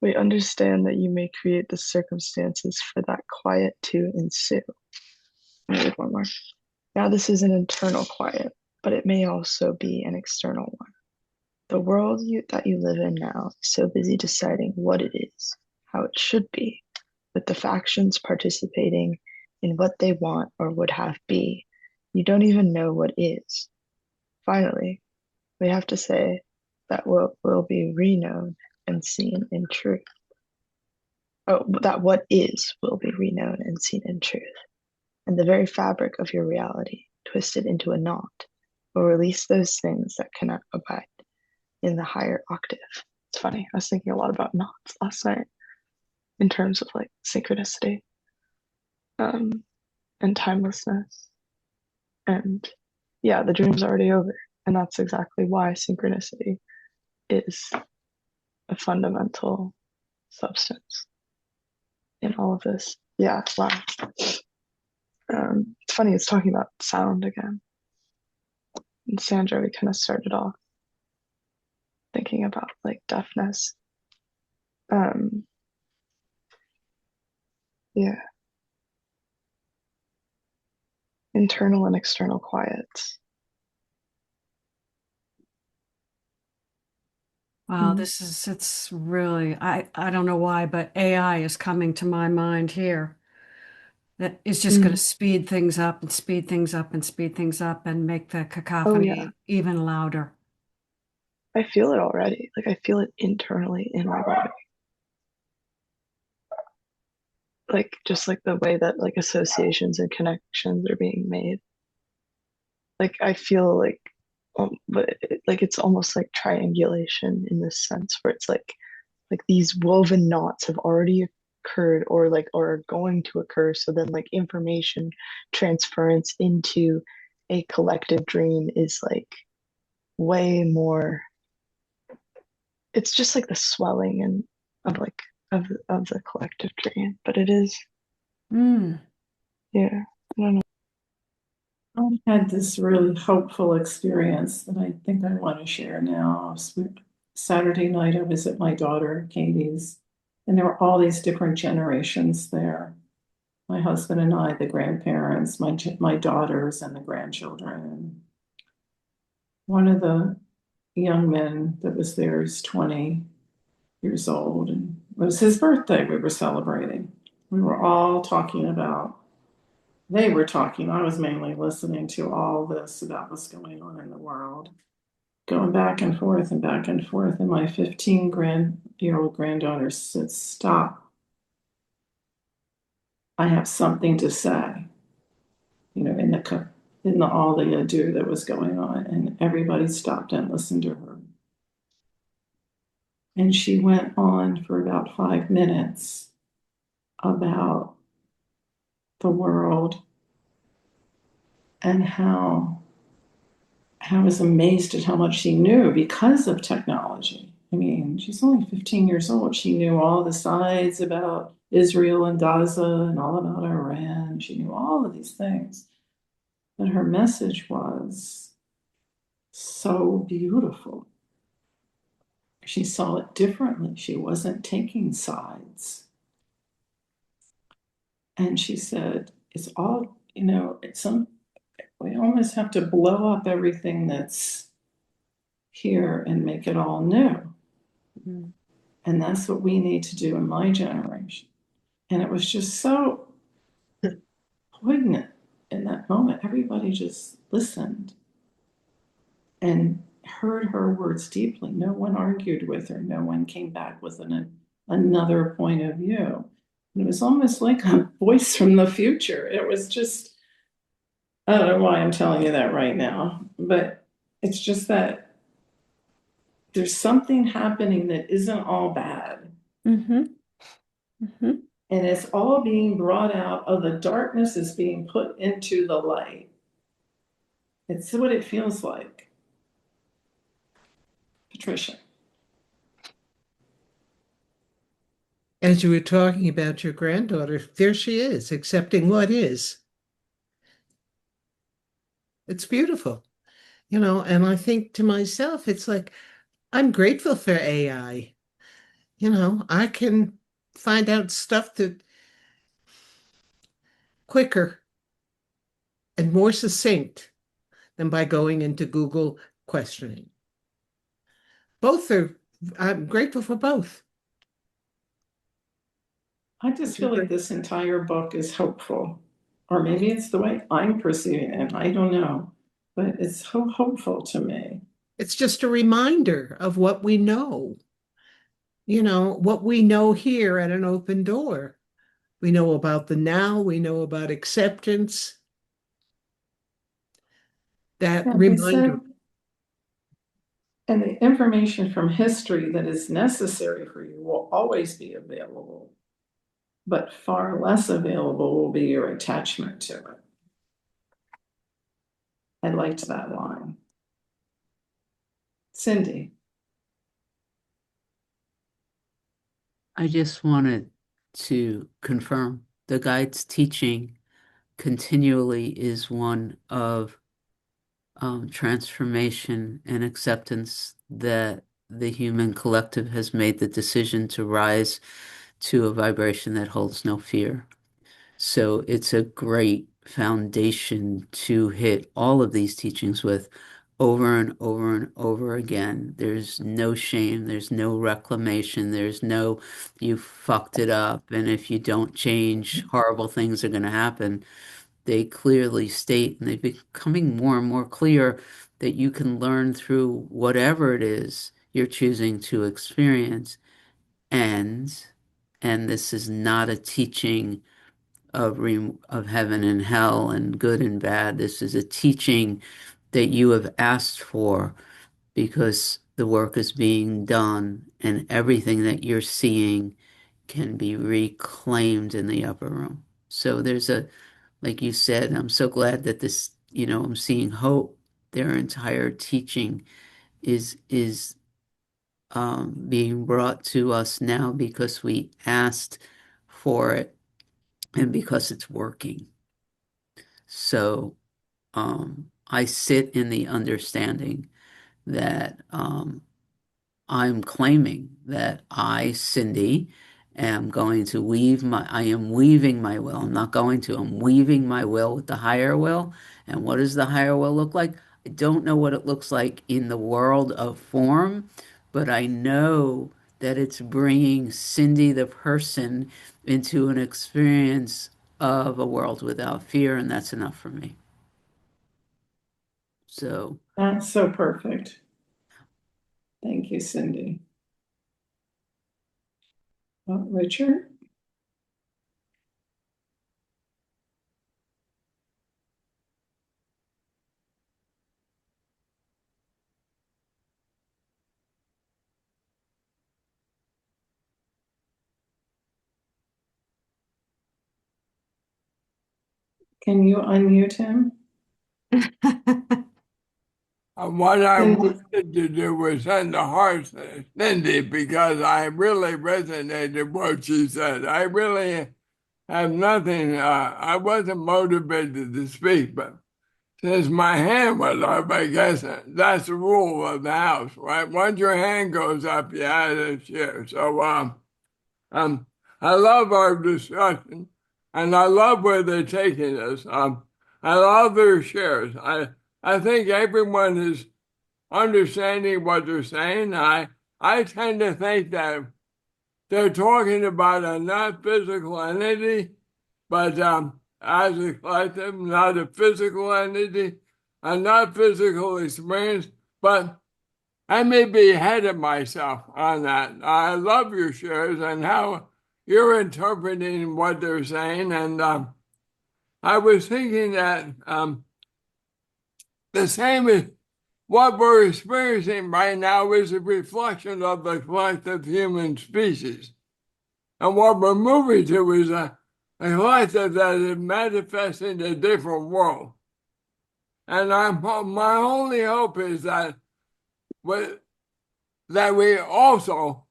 We understand that you may create the circumstances for that quiet to ensue. Let me read one more. Now, this is an internal quiet, but it may also be an external one. The world that you live in now is so busy deciding what it is, how it should be, with the factions participating in what they want or would have be. You don't even know what is. Finally, we have to say that what will be reknown and seen in truth. Oh, that what is will be reknown and seen in truth. And the very fabric of your reality, twisted into a knot, will release those things that cannot abide in the higher octave. It's funny, I was thinking a lot about knots last night in terms of like synchronicity and timelessness. And yeah, the dream's already over. And that's exactly why synchronicity is a fundamental substance in all of this. Yeah, wow. It's funny, it's talking about sound again. And Sandra, we kind of started off thinking about like deafness. Yeah. Internal and external quiets. Wow, Mhm. it's really, I don't know why, but AI is coming to my mind here. That is just going to speed things up and speed things up and speed things up and make the Oh yeah. cacophony even louder. I feel it already. Like I feel it internally in my body. Like just like the way that like associations and connections are being made. Like I feel like but like it's almost like triangulation in this sense where it's like these woven knots have already occurred or like or are going to occur, so then like information transference into a collective dream is like way more. It's just like the swelling and of like of the collective dream, but it is, Mm. yeah, I don't know. I had this really hopeful experience that I think I want to share now. Saturday night, I was at my daughter Katie's, and there were all these different generations there. My husband and I, the grandparents, my daughters, and the grandchildren. One of the young men that was there is 20 years old, and it was his birthday we were celebrating. We were all talking about they were talking, I was mainly listening to all this about what's going on in the world, going back and forth and back and forth. And my 15-year-old granddaughter said, "Stop. I have something to say." In the all the ado that was going on, and everybody stopped and listened to her. And she went on for about 5 minutes about the world and how I was amazed at how much she knew because of technology. I mean, she's only 15 years old. She knew all the sides about Israel and Gaza and all about Iran. She knew all of these things. But her message was so beautiful. She saw it differently. She wasn't taking sides. And she said, it's all, we almost have to blow up everything that's here and make it all new. Mm. And that's what we need to do in my generation. And it was just so poignant in that moment. Everybody just listened and heard her words deeply. No one argued with her. No one came back with another point of view. And it was almost like a voice from the future. It was just, I don't know why I'm telling you that right now, but it's just that there's something happening that isn't all bad. Mm-hmm. Mm-hmm. And it's all being brought out of the darkness is being put into the light. It's what it feels like. Patricia. As you were talking about your granddaughter, there she is, accepting what is. It's beautiful, and I think to myself, it's like, I'm grateful for AI. I can find out stuff that quicker and more succinct than by going into Google questioning. Both are, I'm grateful for both. I just feel like this entire book is hopeful, or maybe it's the way I'm perceiving it. I don't know, but it's so hopeful to me. It's just a reminder of what we know, what we know here at an open door. We know about the now, we know about acceptance. That Yeah, he reminder. said, and the information from history that is necessary for you will always be available, but far less available will be your attachment to it. I liked that line. Cindy. I just wanted to confirm the guide's teaching continually is one of transformation and acceptance that the human collective has made the decision to rise to a vibration that holds no fear. So it's a great foundation to hit all of these teachings with over and over and over again. There's no shame, there's no reclamation, there's no you fucked it up, and if you don't change, horrible things are going to happen. They clearly state, and they're becoming more and more clear, that you can learn through whatever it is you're choosing to experience. And this is not a teaching of heaven and hell and good and bad. This is a teaching that you have asked for because the work is being done and everything that you're seeing can be reclaimed in the upper room. So there's like you said, I'm so glad that this, I'm seeing hope. Their entire teaching is being brought to us now because we asked for it and because it's working. So I sit in the understanding that I'm claiming that I, Cindy, I am weaving my will. I'm weaving my will with the higher will. And what does the higher will look like? I don't know what it looks like in the world of form, but I know that it's bringing Cindy, the person, into an experience of a world without fear, and that's enough for me. So, That's so perfect. Thank you, Cindy. Richard? Can you unmute him? What I Cindy. wanted to do was send a heart to Cindy because I really resonated what she said. I really have nothing, I wasn't motivated to speak, but since my hand was up, I guess that's the rule of the house, right? Once your hand goes up, you have to share. So, I love our discussion, and I love where they're taking us. I love their shares. I think everyone is understanding what they're saying. I tend to think that they're talking about a not physical entity, but as a collective, not a physical entity, a not physical experience. But I may be ahead of myself on that. I love your shares and how you're interpreting what they're saying. And I was thinking that the same as what we're experiencing right now is a reflection of the collective human species. And what we're moving to is a collective that is manifesting a different world. And my only hope is that we also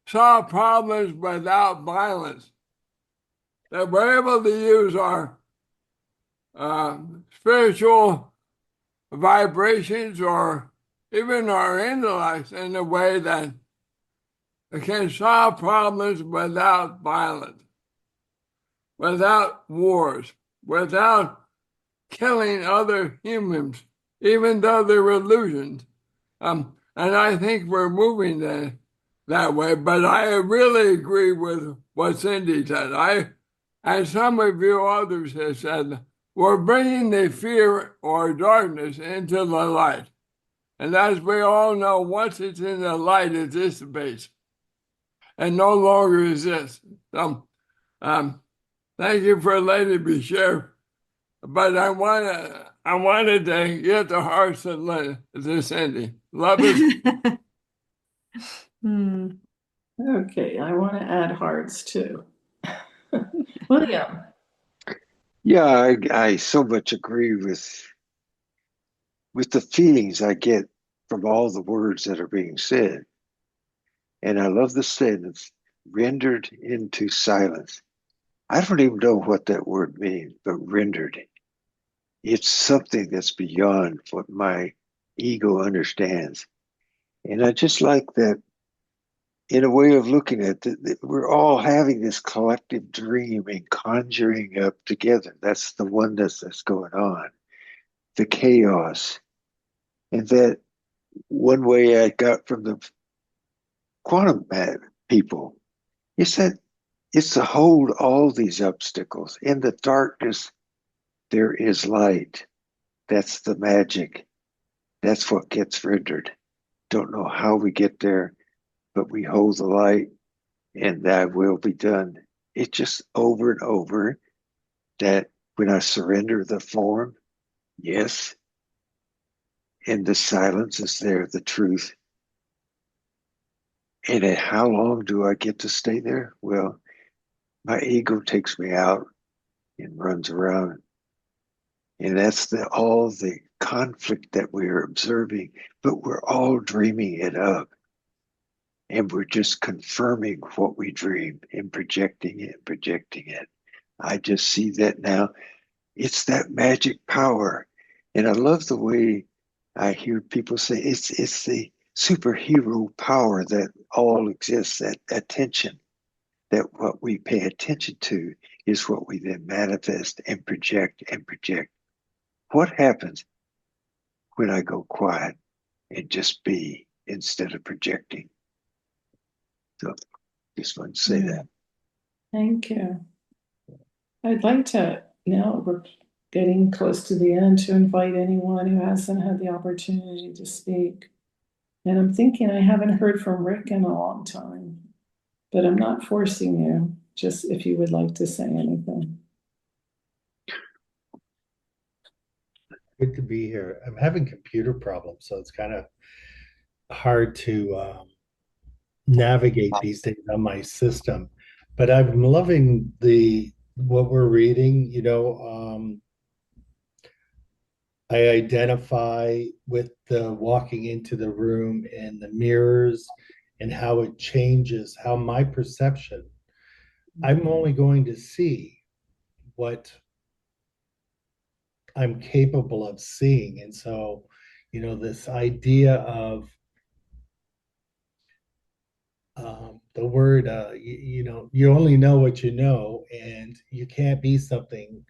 solve problems without violence. That we're able to use our spiritual vibrations or even our intellects in a way that can solve problems without violence, without wars, without killing other humans, even though they're illusions. And I think we're moving that way. But I really agree with what Cindy said. And some of you others have said, we're bringing the fear or darkness into the light. And as we all know, once it's in the light, it dissipates and no longer exists. So, thank you for letting me share. But I wanted to get the hearts to Cindy. Love is Hmm. Okay, I want to add hearts too. William. Yeah, I so much agree with the feelings I get from all the words that are being said. And I love the sentence, rendered into silence. I don't even know what that word means, but rendered. It's something that's beyond what my ego understands. And I just like that in a way of looking at it, we're all having this collective dream and conjuring up together. That's the oneness that's going on, the chaos. And that one way I got from the quantum people is that it's to hold all these obstacles. In the darkness, there is light. That's the magic. That's what gets rendered. Don't know how we get there, but we hold the light and that will be done. It's just over and over that when I surrender the form, yes, and the silence is there, the truth. And at how long do I get to stay there? Well, my ego takes me out and runs around. And that's all the conflict that we're observing, but we're all dreaming it up. And we're just confirming what we dream and projecting it, projecting it. I just see that now. It's that magic power. And I love the way I hear people say it's the superhero power that all exists, that attention, that what we pay attention to is what we then manifest and project and project. What happens when I go quiet and just be instead of projecting? So just wanted to say that. Thank you. I'd like to, now we're getting close to the end, to invite anyone who hasn't had the opportunity to speak. And I'm thinking I haven't heard from Rick in a long time, but I'm not forcing you, just if you would like to say anything. Good to be here. I'm having computer problems, so it's kind of hard to navigate these days on my system. But I'm loving the what we're reading. I identify with the walking into the room and the mirrors and how it changes, how my perception. I'm only going to see what I'm capable of seeing. And so, this idea of the word, you only know what you know, and you can't be something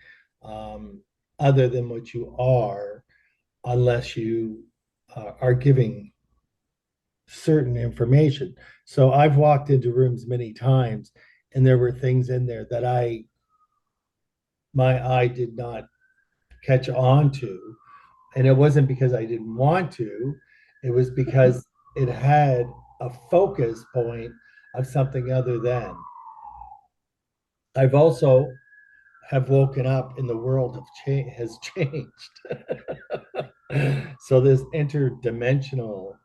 other than what you are unless you are giving certain information. So I've walked into rooms many times, and there were things in there that my eye did not catch on to. And it wasn't because I didn't want to, it was because it had a focus point of something other than. I've also have woken up and the world has changed. So this interdimensional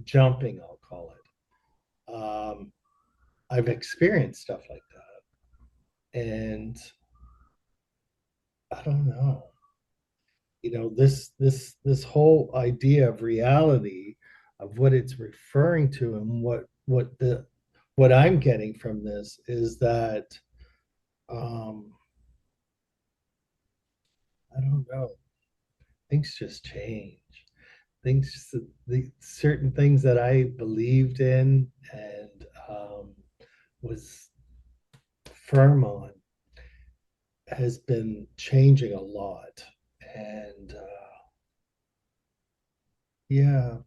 jumping, I'll call it. I've experienced stuff like that. And I don't know. This whole idea of reality, of what it's referring to, and what I'm getting from this is that I don't know, things just change. things, the certain things that I believed in and was firm on has been changing a lot. And yeah,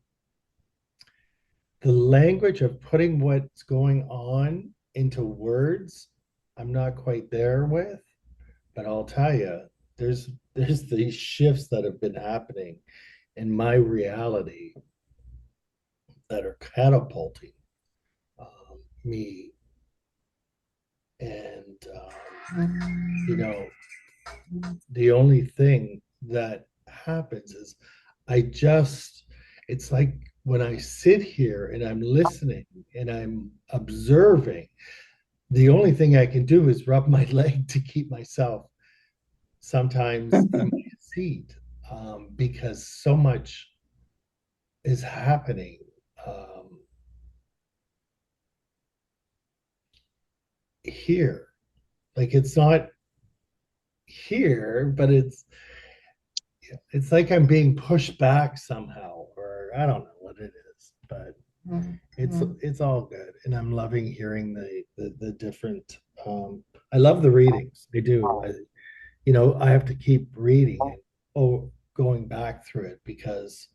the language of putting what's going on into words, I'm not quite there with, but I'll tell you, there's these shifts that have been happening in my reality that are catapulting me. And you know, the only thing that happens is it's like when I sit here and I'm listening and I'm observing, the only thing I can do is rub my leg to keep myself sometimes in my seat, because so much is happening. Here, like it's not here, but it's like I'm being pushed back somehow, or I don't know what it is, but it's all good, and I'm loving hearing the different. I love the readings. I do. I have to keep reading and going back through it because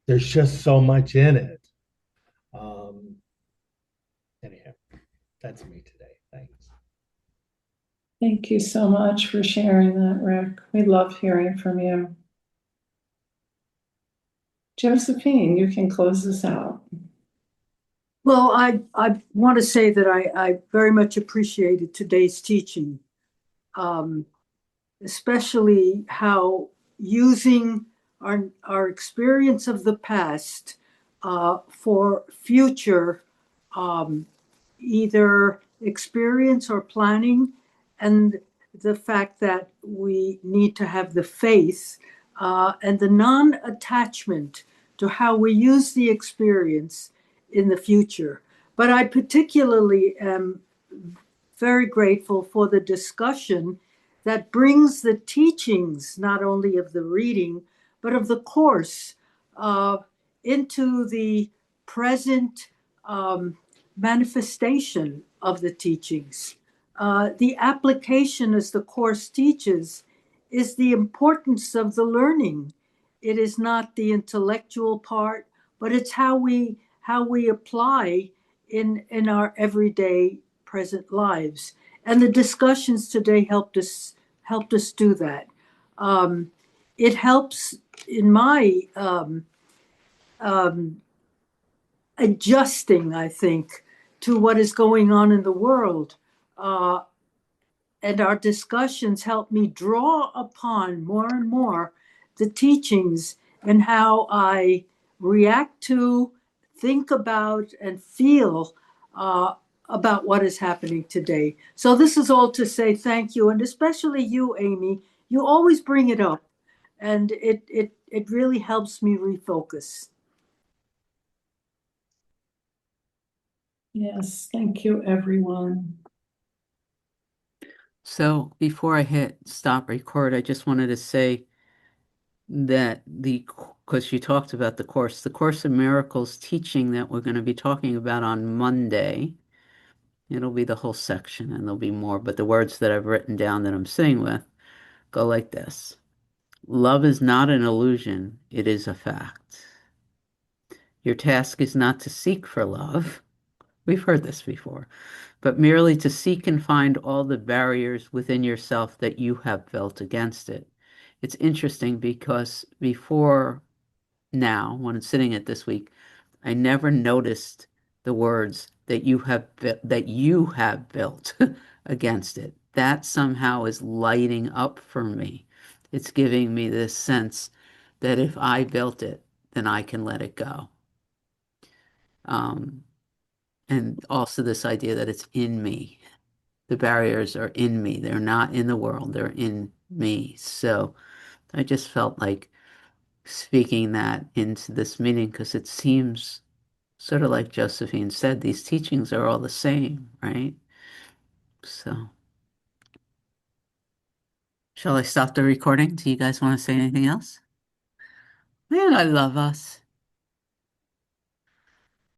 there's just so much in it. Anyhow, that's me today. Thanks. Thank you so much for sharing that, Rick. We love hearing from you. Josephine, you can close this out. Well, I want to say that I very much appreciated today's teaching, especially how using our experience of the past for future either experience or planning, and the fact that we need to have the faith and the non-attachment to how we use the experience in the future. But I particularly am very grateful for the discussion that brings the teachings, not only of the reading, but of the course into the present manifestation of the teachings. The application, as the course teaches, is the importance of the learning. It is not the intellectual part, but it's how we apply in our everyday present lives. And the discussions today helped us do that. It helps in my adjusting, I think, to what is going on in the world. And our discussions help me draw upon more and more the teachings and how I react to, think about, and feel about what is happening today. So this is all to say thank you, and especially you, Amy. You always bring it up, and it really helps me refocus. Yes, thank you, everyone. So before I hit stop record, I just wanted to say that because you talked about the Course in Miracles teaching that we're going to be talking about on Monday, it'll be the whole section and there'll be more, but the words that I've written down that I'm sitting with go like this. Love is not an illusion, it is a fact. Your task is not to seek for love. We've heard this before, but merely to seek and find all the barriers within yourself that you have built against it. It's interesting because before now, when I'm sitting at this week, I never noticed the words that you have built against it. That somehow is lighting up for me. It's giving me this sense that if I built it, then I can let it go. And also this idea that it's in me. The barriers are in me. They're not in the world. They're in me. So I just felt like speaking that into this meeting because it seems sort of like Josephine said, these teachings are all the same, right? So shall I stop the recording? Do you guys want to say anything else? Man, I love us.